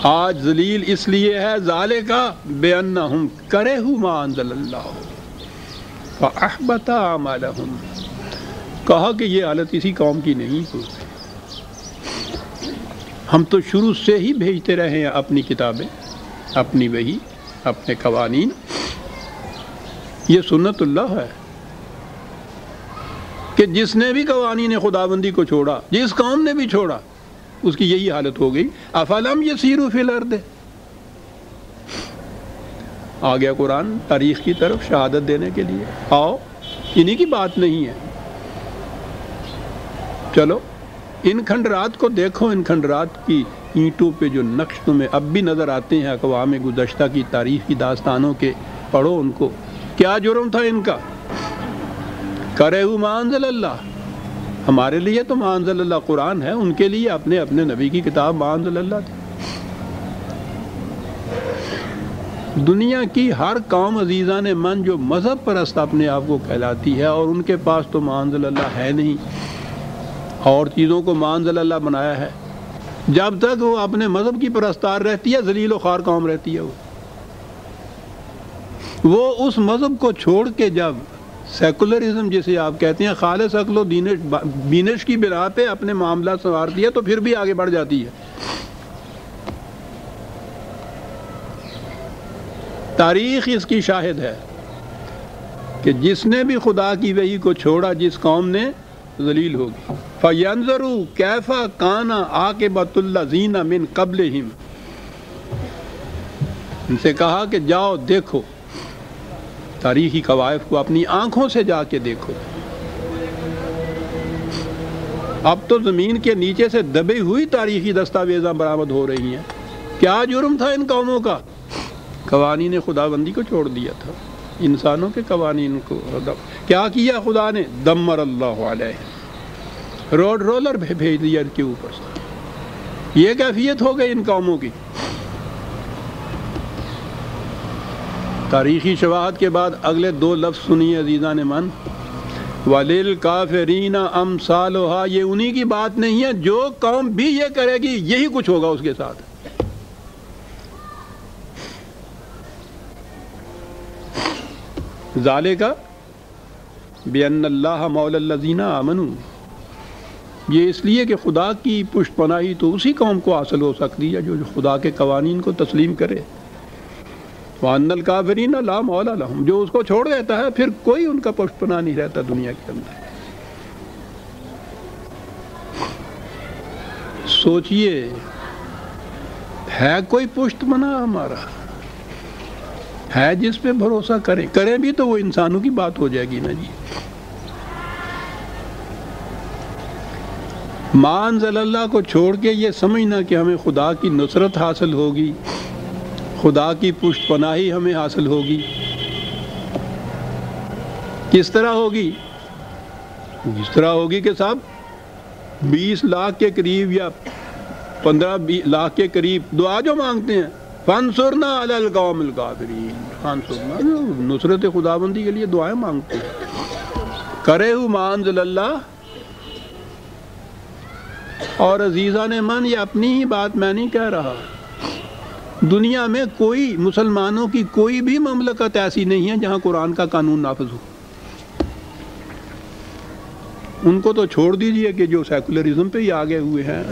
آج ذلیل اس لیے ہے. ذالکا بأنہم کرہوا ما انزل اللہ فاحبط اعمالہم. کہا کہ یہ حالت کسی قوم کی نہیں ہوتی. ہم تو شروع سے ہی بھیجتے رہے ہیں اپنی کتابیں، اپنی وحی، اپنے قوانین. یہ سنت اللہ ہے کہ جس نے بھی قوانین خداوندی کو چھوڑا، جس قوم نے بھی چھوڑا، اس کی یہی حالت ہو گئی. افلم یسیروا فی الارض. آ گیا قرآن تاریخ کی طرف شہادت دینے کے لیے. آؤ انہی کی بات نہیں ہے. چلو ان کھنڈرات کو دیکھو، ان کھنڈرات کی اینٹوں پہ جو نقش تمہیں اب بھی نظر آتے ہیں اقوام گزشتہ کی تاریخ کی داستانوں کے، پڑھو ان کو. کیا جرم تھا ان کا؟ کرہو ما انزل اللہ. ہمارے لیے تو ما انزل اللہ قرآن ہے، ان کے لیے اپنے اپنے نبی کی کتاب ما انزل اللہ تھی. دنیا کی ہر قوم عزیزان من جو مذہب پرست اپنے آپ کو کہلاتی ہے، اور ان کے پاس تو ما انزل اللہ ہے نہیں، اور چیزوں کو ما انزل اللہ بنایا ہے. جب تک وہ اپنے مذہب کی پرستار رہتی ہے، ذلیل و خوار قوم رہتی ہے. وہ اس مذہب کو چھوڑ کے جب سیکولرزم جسے آپ کہتے ہیں، خالص عقل و بینش کی بنا پہ اپنے معاملات سنوارتی ہے، تو پھر بھی آگے بڑھ جاتی ہے. تاریخ اس کی شاہد ہے کہ جس نے بھی خدا کی وحی کو چھوڑا، جس قوم نے، ذلیل ہوگی. فَيَنْظُرُوا كَيْفَ كَانَ عَاقِبَةُ الَّذِينَ مِنْ قَبْلِهِمْ. ان سے کہا کہ جاؤ دیکھو تاریخی قوائف کو، اپنی آنکھوں سے جا کے دیکھو. اب تو زمین کے نیچے سے دبی ہوئی تاریخی دستاویزاں برآمد ہو رہی ہیں. کیا جرم تھا ان قوموں کا؟ قوانین خداوندی کو چھوڑ دیا تھا، انسانوں کے قوانین کو. کیا کیا خدا نے؟ دمر اللہ علیہ، روڈ رولر بھیج دیا ان کے اوپر سے. یہ کیفیت ہو گئی ان قوموں کی. تاریخی شواہد کے بعد اگلے دو لفظ سنیے عزیزان من. وَلِلْكَافِرِينَ أَمْثَالُهَا. یہ انہی کی بات نہیں ہے، جو قوم بھی یہ کرے گی یہی کچھ ہوگا اس کے ساتھ. ذَلِكَ بِأَنَّ اللَّهَ مَوْلَى الَّذِينَ آمَنُوا. یہ اس لیے کہ خدا کی پشت پناہی تو اسی قوم کو حاصل ہو سکتی ہے جو خدا کے قوانین کو تسلیم کرے. وَأَنَّ الْكَافِرِينَ لَا مَوْلَى لَهُمْ. جو اس کو چھوڑ دیتا ہے پھر کوئی ان کا پشت پناہ نہیں رہتا دنیا کے اندر. سوچئے ہے کوئی پشت پناہ ہمارا؟ ہے جس پہ بھروسہ کریں بھی تو وہ انسانوں کی بات ہو جائے گی نا جی. ما انزل اللہ کو چھوڑ کے یہ سمجھنا کہ ہمیں خدا کی نصرت حاصل ہوگی، خدا کی پشت پناہی ہمیں حاصل ہوگی. کس طرح ہوگی؟ جس طرح ہوگی کہ صاحب 20 لاکھ کے قریب یا 15 لاکھ کے قریب دعا جو مانگتے ہیں، فانصرنا علی القوم الکافرین. فانصرنا نصرت خداوندی کے لیے دعائیں مانگتے ہیں. کرہو ما انزل اللہ. اور عزیزان من، یہ اپنی ہی بات میں نہیں کہہ رہا، دنیا میں کوئی مسلمانوں کی کوئی بھی مملکت ایسی نہیں ہے جہاں قرآن کا قانون نافذ ہو. ان کو تو چھوڑ دیجئے کہ جو سیکولرزم پہ ہی آگے ہوئے ہیں،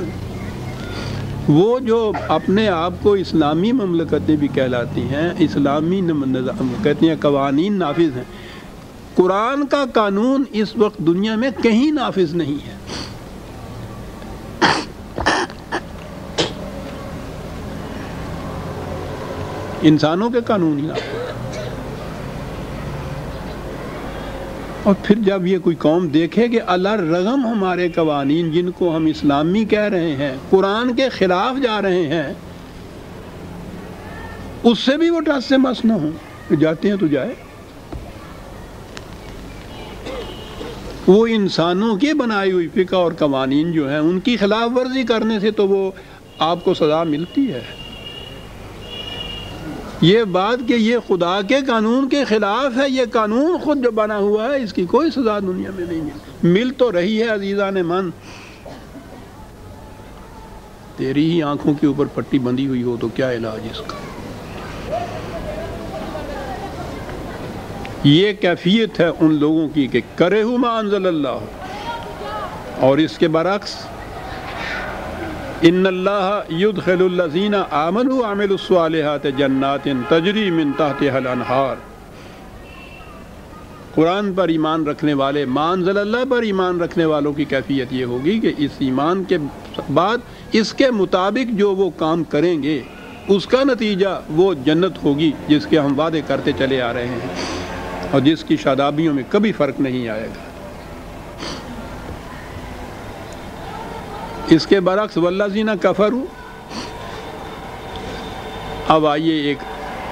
وہ جو اپنے آپ کو اسلامی مملکتیں بھی کہلاتی ہیں، اسلامی نظام کہتے ہیں، قوانین نافذ ہیں. قرآن کا قانون اس وقت دنیا میں کہیں نافذ نہیں ہے. انسانوں کے قانون ہی نافذ. اور پھر جب یہ کوئی قوم دیکھے کہ الرغم ہمارے قوانین جن کو ہم اسلامی کہہ رہے ہیں قرآن کے خلاف جا رہے ہیں، اس سے بھی وہ ٹس سے مس نہ ہوں، جاتے ہیں تو جائے. وہ انسانوں کی بنائی ہوئی فقہ اور قوانین جو ہیں ان کی خلاف ورزی کرنے سے تو وہ آپ کو سزا ملتی ہے. یہ بات کہ یہ خدا کے قانون کے خلاف ہے، یہ قانون خود جو بنا ہوا ہے، اس کی کوئی سزا دنیا میں نہیں مل تو رہی ہے. عزیزان من، تیری ہی آنکھوں کے اوپر پٹی بندھی ہوئی ہو تو کیا علاج اس کا؟ یہ کیفیت ہے ان لوگوں کی کہ کرہو ما انزل اللہ. اور اس کے برعکس ان اللہ یدخل الذین آمنوا وعملوا الصالحات جنات تجری من تحتها الانہار. قرآن پر ایمان رکھنے والے، ما انزل اللہ پر ایمان رکھنے والوں کی کیفیت یہ ہوگی کہ اس ایمان کے بعد اس کے مطابق جو وہ کام کریں گے اس کا نتیجہ وہ جنت ہوگی جس کے ہم وعدے کرتے چلے آ رہے ہیں اور جس کی شادابیوں میں کبھی فرق نہیں آئے گا۔ اس کے برعکس والذین کفروا، اب آئیے ایک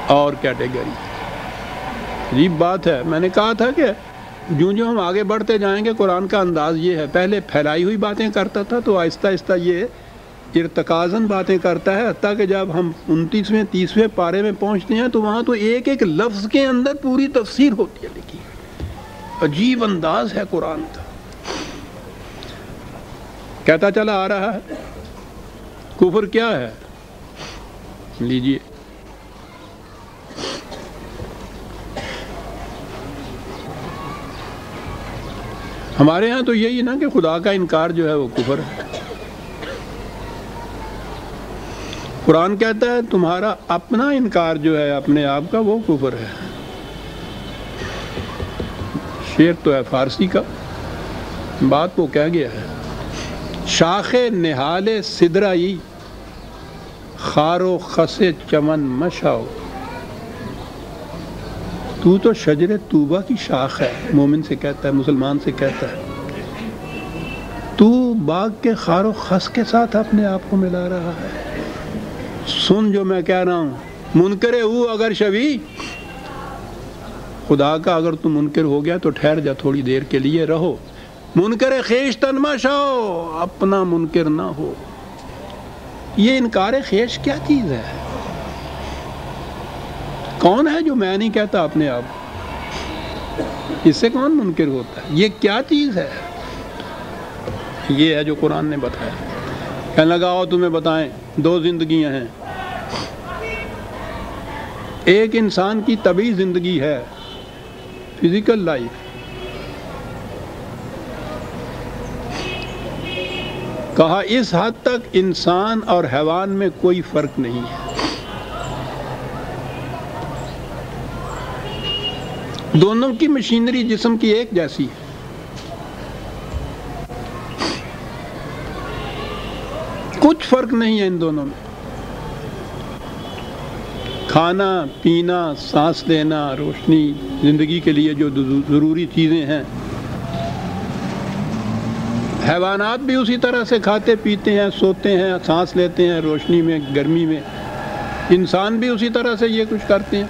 اور کیٹیگری۔ عجیب بات ہے، میں نے کہا تھا کہ جو ہم آگے بڑھتے جائیں گے قرآن کا انداز یہ ہے، پہلے پھیلائی ہوئی باتیں کرتا تھا تو آہستہ آہستہ یہ ارتکازاً باتیں کرتا ہے، حتیٰ کہ جب ہم 29ویں 30ویں پارے میں پہنچتے ہیں تو وہاں تو ایک ایک لفظ کے اندر پوری تفسیر ہوتی ہے لکھی۔ عجیب انداز ہے قرآن کا۔ کہتا چلا آ رہا ہے کفر کیا ہے، لیجئے ہمارے ہاں تو یہی نا کہ خدا کا انکار جو ہے وہ کفر ہے۔ قرآن کہتا ہے تمہارا اپنا انکار جو ہے اپنے آپ کا وہ کفر ہے۔ شعر تو ہے فارسی کا، بات وہ کہہ گیا ہے، شاخ نہال سدرائی خار و خس چمن مشاؤ۔ تو تو شجر طوبہ کی شاخ ہے، مومن سے کہتا ہے، مسلمان سے کہتا ہے، تو باغ کے خار و خس کے ساتھ اپنے آپ کو ملا رہا ہے۔ سن جو میں کہہ رہا ہوں، منکر ہو اگر شوی، خدا کا اگر تم منکر ہو گیا تو ٹھہر جا، تھوڑی دیر کے لیے رہو۔ منکر خیشتن مشاؤ، اپنا منکر نہ ہو۔ یہ انکار خیش کیا چیز ہے؟ کون ہے جو میں نہیں کہتا اپنے آپ؟ اس سے کون منکر ہوتا ہے؟ یہ کیا چیز ہے؟ یہ ہے جو قرآن نے بتایا۔ کہنے لگا آؤ تمہیں بتائیں، دو زندگیاں ہیں۔ ایک انسان کی طبعی زندگی ہے، فزیکل لائف۔ کہا اس حد تک انسان اور حیوان میں کوئی فرق نہیں ہے۔ دونوں کی مشینری جسم کی ایک جیسی ہے۔ کچھ فرق نہیں ہے ان دونوں میں۔ کھانا پینا، سانس لینا، روشنی، زندگی کے لیے جو ضروری چیزیں ہیں، حیوانات بھی اسی طرح سے کھاتے پیتے ہیں، سوتے ہیں، سانس لیتے ہیں، روشنی میں گرمی میں۔ انسان بھی اسی طرح سے یہ کچھ کرتے ہیں۔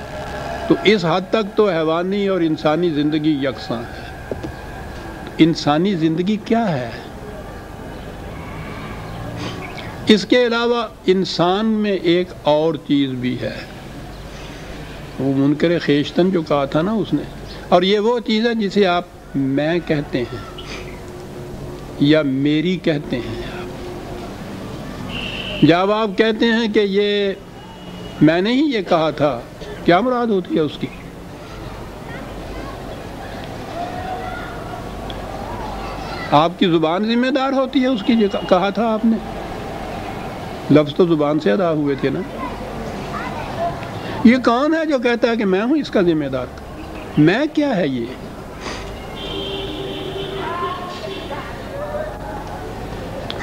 تو اس حد تک تو حیوانی اور انسانی زندگی یکساں ہے۔ انسانی زندگی کیا ہے؟ اس کے علاوہ انسان میں ایک اور چیز بھی ہے، وہ منکر خیشتن جو کہا تھا نا اس نے، اور یہ وہ چیز ہے جسے آپ میں کہتے ہیں یا میری کہتے ہیں۔ جب آپ کہتے ہیں کہ یہ میں نے ہی یہ کہا تھا، کیا مراد ہوتی ہے اس کی؟ آپ کی زبان ذمہ دار ہوتی ہے اس کی، جو کہا تھا آپ نے؟ لفظ تو زبان سے ادا ہوئے تھے نا۔ یہ کون ہے جو کہتا ہے کہ میں ہوں اس کا ذمہ دار؟ میں کیا ہے یہ؟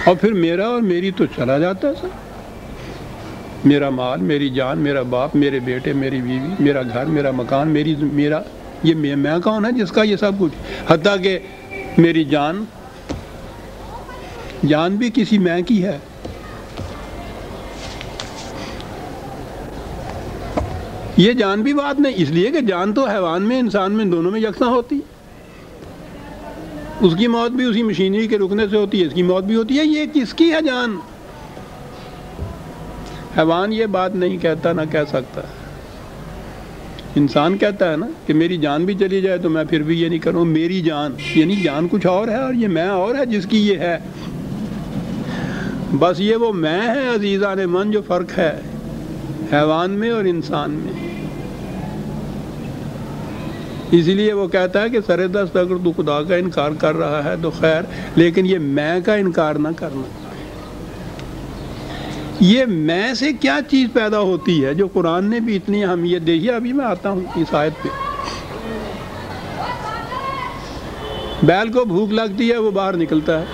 اور پھر میرا اور میری تو چلا جاتا ہے سر۔ میرا مال، میری جان، میرا باپ، میرے بیٹے، میری بیوی، میرا گھر، میرا مکان، میرا یہ میں کون ہے جس کا یہ سب کچھ؟ حتیٰ کہ میری جان بھی کسی میں کی ہے۔ یہ جان بھی بات نہیں، اس لیے کہ جان تو حیوان میں انسان میں دونوں میں یکساں ہوتی ہے۔ اس کی موت بھی اسی مشینری کے رکنے سے ہوتی ہے، اس کی موت بھی ہوتی ہے۔ یہ کس کی ہے جان؟ حیوان یہ بات نہیں کہتا، نہ کہہ سکتا۔ انسان کہتا ہے نا کہ میری جان بھی چلی جائے تو میں پھر بھی یہ نہیں کروں۔ میری جان یعنی جان کچھ اور ہے اور یہ میں اور ہے جس کی یہ ہے۔ بس یہ وہ میں ہے عزیزان من جو فرق ہے حیوان میں اور انسان میں۔ اسی لیے وہ کہتا ہے کہ سر دست اگر تو خدا کا انکار کر رہا ہے تو خیر، لیکن یہ میں کا انکار نہ کرنا۔ یہ میں سے کیا چیز پیدا ہوتی ہے جو قرآن نے بھی اتنی اہمیت دی ہے؟ ابھی میں آتا ہوں اس آیت پہ۔ بیل کو بھوک لگتی ہے، وہ باہر نکلتا ہے،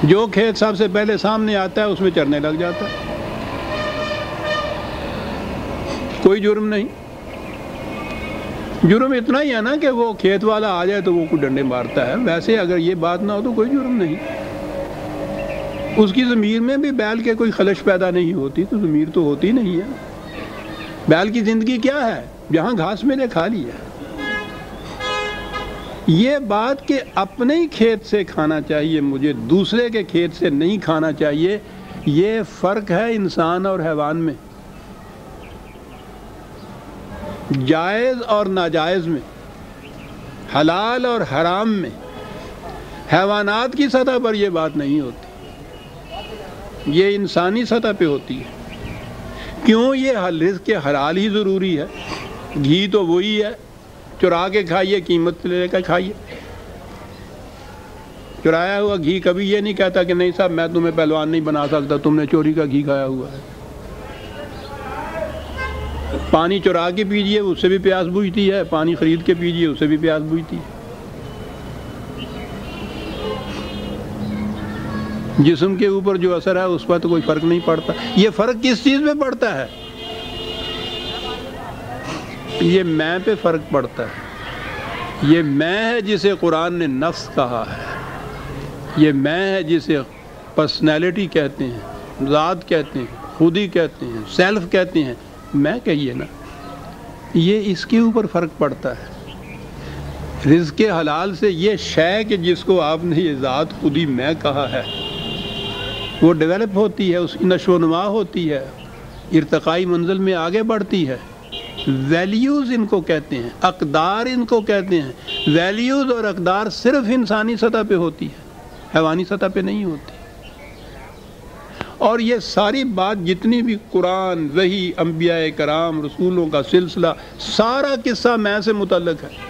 جو کھیت سب سے پہلے سامنے آتا ہے اس میں چرنے لگ جاتا ہے، کوئی جرم نہیں۔ جرم اتنا ہی ہے نا کہ وہ کھیت والا آ جائے تو وہ کوئی ڈنڈے مارتا ہے، ویسے اگر یہ بات نہ ہو تو کوئی جرم نہیں۔ اس کی ضمیر میں بھی بیل کے کوئی خلش پیدا نہیں ہوتی، تو ضمیر تو ہوتی نہیں ہے۔ بیل کی زندگی کیا ہے؟ جہاں گھاس میں نے کھا لی ہے۔ یہ بات کہ اپنے ہی کھیت سے کھانا چاہیے مجھے، دوسرے کے کھیت سے نہیں کھانا چاہیے، یہ فرق ہے انسان اور حیوان میں، جائز اور ناجائز میں، حلال اور حرام میں۔ حیوانات کی سطح پر یہ بات نہیں ہوتی، یہ انسانی سطح پہ ہوتی ہے۔ کیوں؟ یہ رزق کے حلال ہی ضروری ہے۔ گھی تو وہی ہے، چرا کے کھائیے، قیمت لے کر کھائیے۔ چرایا ہوا گھی کبھی یہ نہیں کہتا کہ نہیں صاحب میں تمہیں پہلوان نہیں بنا سکتا، تم نے چوری کا گھی کھایا ہوا ہے۔ پانی چرا کے پیجیے، اس سے بھی پیاس بجھتی ہے، پانی خرید کے پیجیے، اس سے بھی پیاس بجھتی ہے۔ جسم کے اوپر جو اثر ہے اس پر تو کوئی فرق نہیں پڑتا۔ یہ فرق کس چیز پہ پڑتا ہے؟ یہ میں پہ فرق پڑتا ہے۔ یہ میں ہے جسے قرآن نے نفس کہا ہے، یہ میں ہے جسے پرسنالٹی کہتے ہیں، ذات کہتے ہیں، خودی کہتے ہیں، سیلف کہتے ہیں۔ میں کہیے نا، یہ اس کے اوپر فرق پڑتا ہے۔ رزق حلال سے یہ شے کہ جس کو آپ نے یہ ذات خودی میں کہا ہے وہ ڈیولپ ہوتی ہے، اس کی نشو و نما ہوتی ہے، ارتقائی منزل میں آگے بڑھتی ہے۔ ویلیوز ان کو کہتے ہیں، اقدار ان کو کہتے ہیں۔ ویلیوز اور اقدار صرف انسانی سطح پہ ہوتی ہے، حیوانی سطح پہ نہیں ہوتی۔ اور یہ ساری بات جتنی بھی قرآن، وحی، انبیاء کرام، رسولوں کا سلسلہ، سارا قصہ میں سے متعلق ہے۔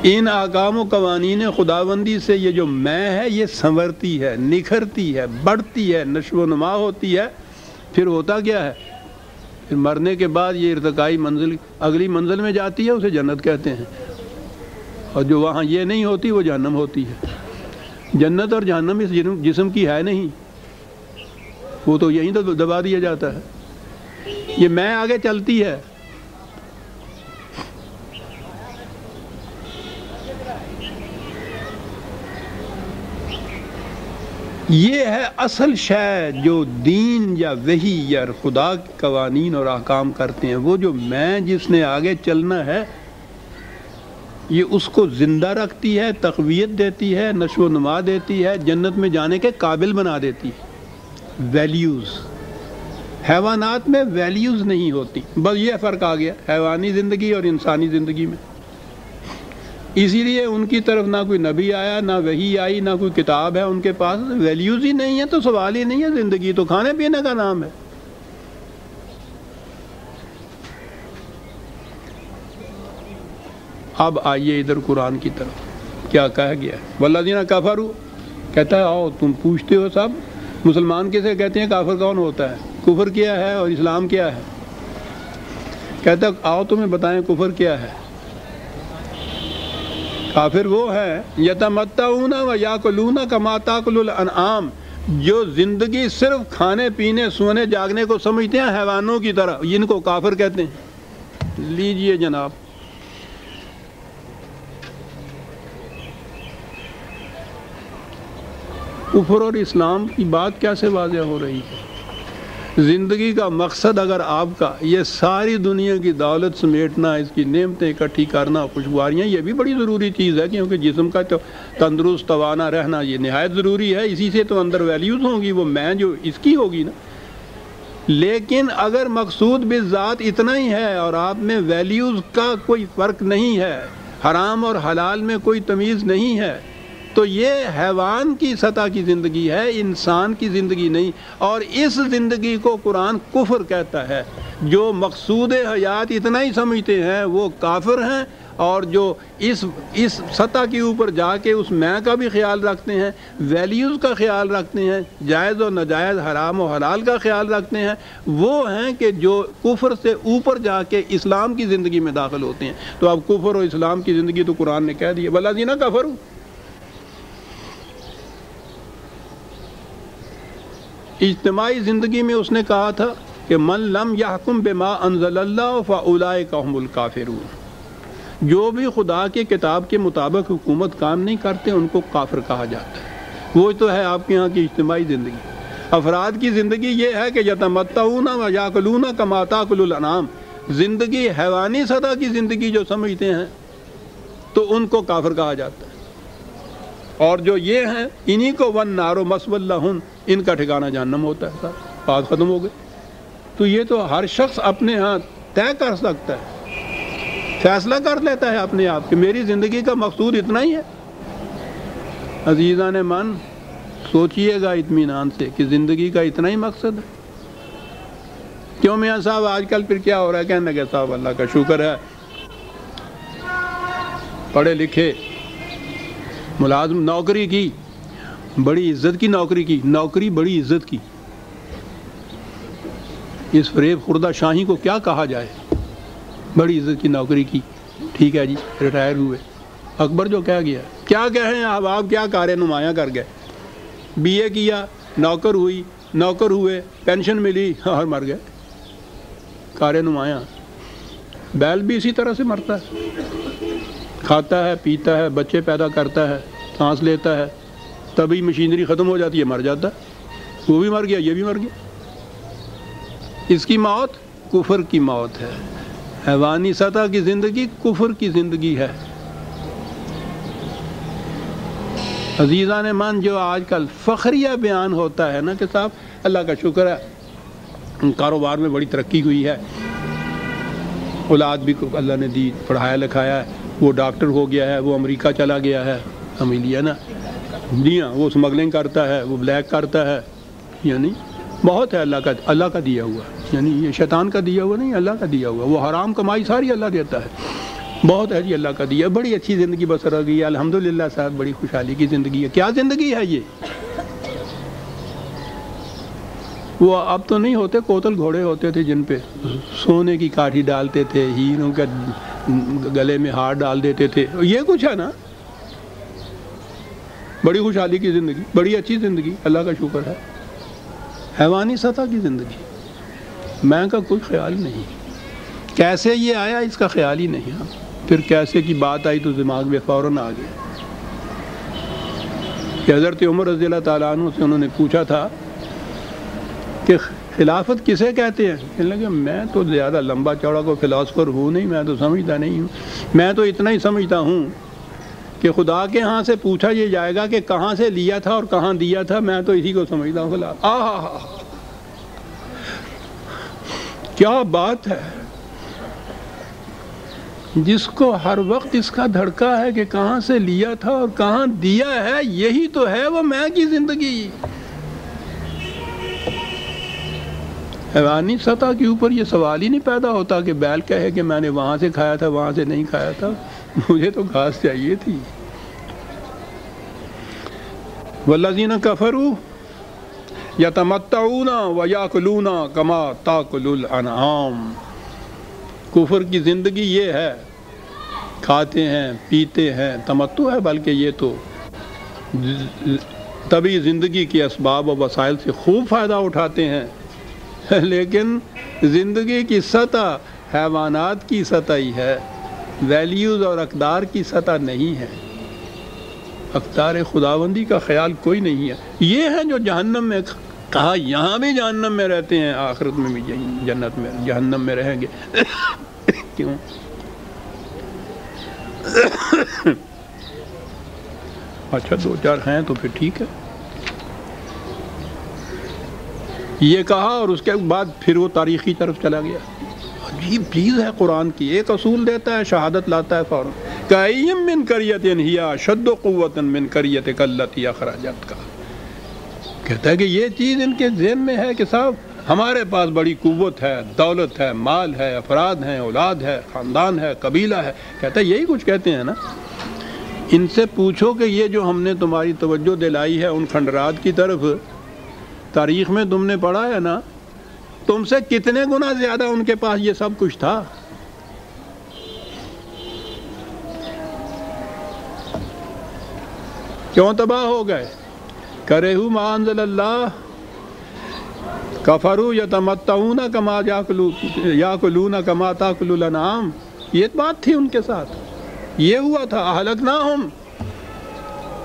ان احکام و قوانین خداوندی سے یہ جو میں ہے یہ سنورتی ہے، نکھرتی ہے، بڑھتی ہے، نشو و نما ہوتی ہے۔ پھر ہوتا کیا ہے؟ پھر مرنے کے بعد یہ ارتقائی منزل، اگلی منزل میں جاتی ہے، اسے جنت کہتے ہیں۔ اور جو وہاں یہ نہیں ہوتی وہ جہنم ہوتی ہے۔ جنت اور جہنم اس جسم کی ہے نہیں، وہ تو یہیں تو دبا دیا جاتا ہے۔ یہ میں آگے چلتی ہے۔ یہ ہے اصل شے جو دین یا وحی یا خدا کے قوانین اور احکام کرتے ہیں۔ وہ جو میں جس نے آگے چلنا ہے یہ اس کو زندہ رکھتی ہے، تقویت دیتی ہے، نشو و نما دیتی ہے، جنت میں جانے کے قابل بنا دیتی ہے۔ ویلیوز، حیوانات میں ویلیوز نہیں ہوتی، بس یہ فرق آ گیا حیوانی زندگی اور انسانی زندگی میں۔ اسی لیے ان کی طرف نہ کوئی نبی آیا، نہ وحی آئی، نہ کوئی کتاب ہے ان کے پاس۔ ویلیوز ہی نہیں ہے تو سوال ہی نہیں ہے، زندگی تو کھانے پینے کا نام ہے۔ اب آئیے ادھر قرآن کی طرف، کیا کہا گیا ہے؟ والذین کفروا، کہتا ہے آؤ تم پوچھتے ہو سب مسلمان کسے کہتے ہیں، کافر کون ہوتا ہے، کفر کیا ہے اور اسلام کیا ہے؟ کہتا ہے آؤ تمہیں بتائیں کفر کیا ہے۔ کافر وہ ہے یتمتعون و یاکلون کما تاکل الانعام، جو زندگی صرف کھانے پینے سونے جاگنے کو سمجھتے ہیں حیوانوں کی طرح، ان کو کافر کہتے ہیں۔ لیجئے جناب، کفر اور اسلام کی بات کیسے واضح ہو رہی ہے؟ زندگی کا مقصد اگر آپ کا یہ ساری دنیا کی دولت سمیٹنا، اس کی نعمتیں اکٹھی کرنا، خوشگواریاں، یہ بھی بڑی ضروری چیز ہے، کیونکہ جسم کا تو تندرست توانا رہنا یہ نہایت ضروری ہے۔ اسی سے تو اندر ویلیوز ہوں گی، وہ میں جو اس کی ہوگی نا۔ لیکن اگر مقصود بالذات اتنا ہی ہے اور آپ میں ویلیوز کا کوئی فرق نہیں ہے، حرام اور حلال میں کوئی تمیز نہیں ہے، تو یہ حیوان کی سطح کی زندگی ہے، انسان کی زندگی نہیں۔ اور اس زندگی کو قرآن کفر کہتا ہے۔ جو مقصود حیات اتنا ہی سمجھتے ہیں وہ کافر ہیں، اور جو اس سطح کے اوپر جا کے اس میں کا بھی خیال رکھتے ہیں، ویلیوز کا خیال رکھتے ہیں، جائز و ناجائز، حرام و حلال کا خیال رکھتے ہیں، وہ ہیں کہ جو کفر سے اوپر جا کے اسلام کی زندگی میں داخل ہوتے ہیں۔ تو اب کفر و اسلام کی زندگی تو قرآن نے کہہ دی ہے والذین کفروا۔ اجتماعی زندگی میں اس نے کہا تھا کہ من لم یحکم بما انزل اللہ فاولئک هم الکافرون، جو بھی خدا کی کتاب کے مطابق حکومت کام نہیں کرتے ان کو کافر کہا جاتا ہے۔ وہ تو ہے آپ کے یہاں کی اجتماعی زندگی۔ افراد کی زندگی یہ ہے کہ یتمتعون و یاکلون کما تاکل الانعام، زندگی حیوانی سطح کی زندگی جو سمجھتے ہیں تو ان کو کافر کہا جاتا ہے، اور جو یہ ہیں انہی کو والنار مثوی لہم، ان کا ٹھکانہ جہنم ہوتا ہے۔ بات ختم ہو گئی۔ تو یہ تو ہر شخص اپنے ہاں طے کر سکتا ہے، فیصلہ کر لیتا ہے اپنے آپ کہ میری زندگی کا مقصود اتنا ہی ہے۔ عزیزان من، سوچئے گا اطمینان سے کہ زندگی کا اتنا ہی مقصد ہے۔ کیوں میاں صاحب آج کل پھر کیا ہو رہا ہے؟ کہنے لگے صاحب اللہ کا شکر ہے پڑھے لکھے ملازم نوکری کی، بڑی عزت کی نوکری کی، نوکری بڑی عزت کی، اس فریب خوردہ شاہی کو کیا کہا جائے؟ بڑی عزت کی نوکری کی، ٹھیک ہے جی، ریٹائر ہوئے۔ اکبر جو کہہ گیا، کیا کہیں اب آپ، کیا کارِ نمایاں کر گئے؟ بی اے کیا، نوکر ہوئے، پینشن ملی اور مر گئے۔ کارِ نمایاں۔ بیل بھی اسی طرح سے مرتا ہے، کھاتا ہے، پیتا ہے، بچے پیدا کرتا ہے، سانس لیتا ہے، تبھی مشینری ختم ہو جاتی ہے، مر جاتا ہے۔ وہ بھی مر گیا، یہ بھی مر گیا۔ اس کی موت کفر کی موت ہے۔ حیوانی سطح کی زندگی کفر کی زندگی ہے۔ عزیزان من، جو آج کل فخریہ بیان ہوتا ہے نا کہ صاحب اللہ کا شکر ہے کاروبار میں بڑی ترقی ہوئی ہے، اولاد بھی اللہ نے دی، پڑھایا لکھایا ہے، وہ ڈاکٹر ہو گیا ہے، وہ امریکہ چلا گیا ہے، امیلیا نا جی ہاں، وہ اسمگلنگ کرتا ہے، وہ بلیک کرتا ہے، یعنی بہت ہے اللہ کا دیا ہوا، یعنی یہ شیطان کا دیا ہوا نہیں، اللہ کا دیا ہوا۔ وہ حرام کمائی ساری اللہ دیتا ہے، بہت ہے جی اللہ کا دیا، بڑی اچھی زندگی بسر ہو گئی ہے الحمدللہ صاحب، بڑی خوشحالی کی زندگی ہے۔ کیا زندگی ہے یہ؟ وہ اب تو نہیں ہوتے، کوتل گھوڑے ہوتے تھے جن پہ سونے کی کاٹھی ڈالتے تھے، ہیروں کے گلے میں ہار ڈال دیتے تھے، یہ کچھ ہے نا؟ بڑی خوشحالی کی زندگی، بڑی اچھی زندگی، اللہ کا شکر ہے۔ حیوانی سطح کی زندگی، میں کا کوئی خیال نہیں، کیسے یہ آیا اس کا خیال ہی نہیں۔ پھر کیسے کی بات آئی تو دماغ میں فوراً آ گیا کہ حضرت عمر رضی اللہ تعالیٰ عنہ سے انہوں نے پوچھا تھا کہ خلافت کسے کہتے ہیں؟ کہنے لگے میں تو زیادہ لمبا چوڑا کوئی فلاسفر ہوں نہیں، میں تو سمجھتا نہیں ہوں، میں تو اتنا ہی سمجھتا ہوں کہ خدا کے ہاں سے پوچھا یہ جائے گا کہ کہاں سے لیا تھا اور کہاں دیا تھا، میں تو اسی کو سمجھتا ہوں خلافت۔ کیا بات ہے! جس کو ہر وقت اس کا دھڑکا ہے کہ کہاں سے لیا تھا اور کہاں دیا ہے، یہی تو ہے وہ میں کی زندگی۔ حیوانی سطح کے اوپر یہ سوال ہی نہیں پیدا ہوتا کہ بیل کہے کہ میں نے وہاں سے کھایا تھا، وہاں سے نہیں کھایا تھا، مجھے تو گھاس چاہیے تھی۔ والذین کفروا یتمتعون ویاکلون کما تاکل الانعام، کفر کی زندگی یہ ہے، کھاتے ہیں، پیتے ہیں، تمتع ہے، بلکہ یہ تو طبی زندگی کے اسباب و وسائل سے خوب فائدہ اٹھاتے ہیں، لیکن زندگی کی سطح حیوانات کی سطح ہی ہے، ویلیوز اور اقدار کی سطح نہیں ہے، اقدار خداوندی کا خیال کوئی نہیں ہے۔ یہ ہیں جو جہنم میں، کہا یہاں بھی جہنم میں رہتے ہیں، آخرت میں بھی جنت میں، جہنم میں رہیں گے۔ کیوں؟ اچھا دو چار ہیں تو پھر ٹھیک ہے، یہ کہا اور اس کے بعد پھر وہ تاریخی طرف چلا گیا۔ عجیب چیز ہے قرآن کی، ایک اصول دیتا ہے، شہادت لاتا ہے فوراً۔ کَأَيٍّ مِّن قَرْيَةٍ هِیَ أَشَدُّ قُوَّةً مِّن قَرْيَتِكَ الَّتِی أَخْرَجَتْکَ، کہتا ہے کہ یہ چیز ان کے ذہن میں ہے کہ صاحب ہمارے پاس بڑی قوت ہے، دولت ہے، مال ہے، افراد ہیں، اولاد ہے، خاندان ہے، قبیلہ ہے. کہتا ہے یہی کچھ کہتے ہیں نا. ان سے پوچھو کہ یہ جو ہم نے تمہاری توجہ دلائی ہے ان کھنڈرات کی طرف، تاریخ میں تم نے پڑھا ہے نا، تم سے کتنے گنا زیادہ ان کے پاس یہ سب کچھ تھا. کیوں تباہ ہو گئے؟ کرہو ما انزل اللہ، کفروا یتمتعون کما یاکلون کما تاکل الانعام. یہ بات تھی ان کے ساتھ، یہ ہوا تھا. اہلکناہم،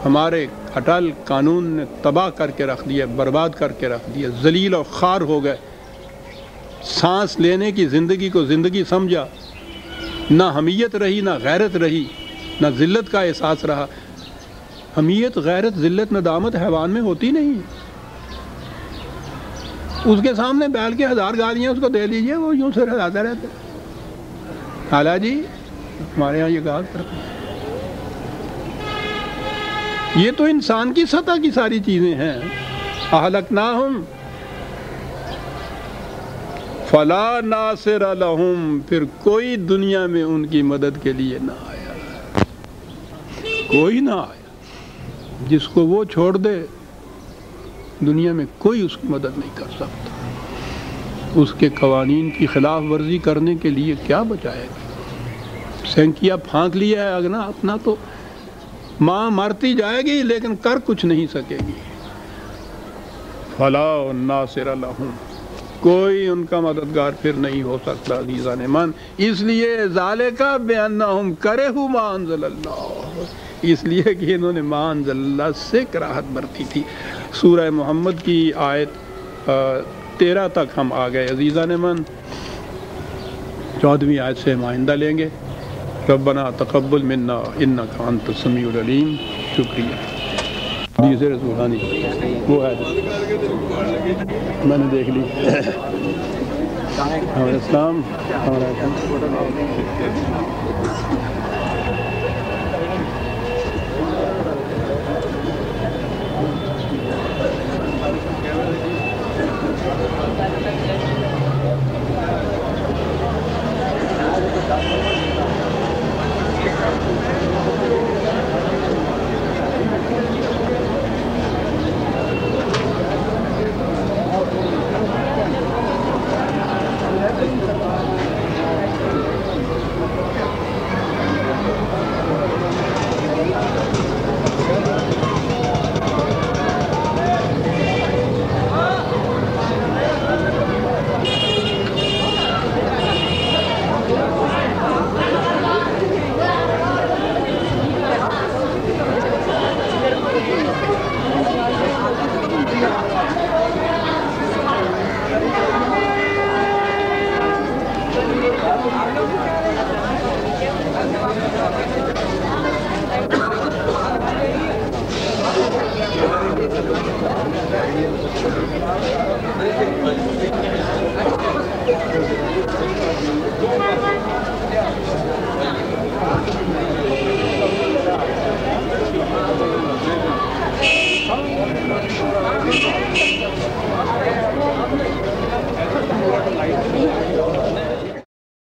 ہمارے اٹل قانون نے تباہ کر کے رکھ دیا، برباد کر کے رکھ دیا، ذلیل اور خوار ہو گئے. سانس لینے کی زندگی کو زندگی سمجھا، نہ حمیت رہی، نہ غیرت رہی، نہ ذلت کا احساس رہا. حمیت، غیرت، ذلت، ندامت حیوان میں ہوتی نہیں. اس کے سامنے بیل کے 1000 گالیاں اس کو دے دیجئے، وہ یوں سے رہتا رہتا. حالا جی ہمارے ہاں یہ کہا کرتے ہیں. یہ تو انسان کی سطح کی ساری چیزیں ہیں. اہلکناہم فلا ناصر لہم، پھر کوئی دنیا میں ان کی مدد کے لیے نہ آیا، کوئی نہ آیا. جس کو وہ چھوڑ دے دنیا میں کوئی اس کی مدد نہیں کر سکتا. اس کے قوانین کی خلاف ورزی کرنے کے لیے کیا بچائے گا؟ سینکیا پھانک لیا ہے اگنا اپنا تو ماں مرتی جائے گی لیکن کر کچھ نہیں سکے گی. فلا ناصر لہم، کوئی ان کا مددگار پھر نہیں ہو سکتا. عزیزان من، اس لیے ذالک بانہم کرہوا ما انزل اللہ، اس لیے کہ انہوں نے ما انزل اللہ سے کراہت برتی تھی. سورہ محمد کی آیت 13 تک ہم آ گئے. عزیزان من، 14ویں آیت سے ہم آئندہ لیں گے. ربنا تقبل منا انک انت السمیع العلیم. شکریہ. حدیث رسولانی وہ ہے میں نے دیکھ لی. السلام Thank you.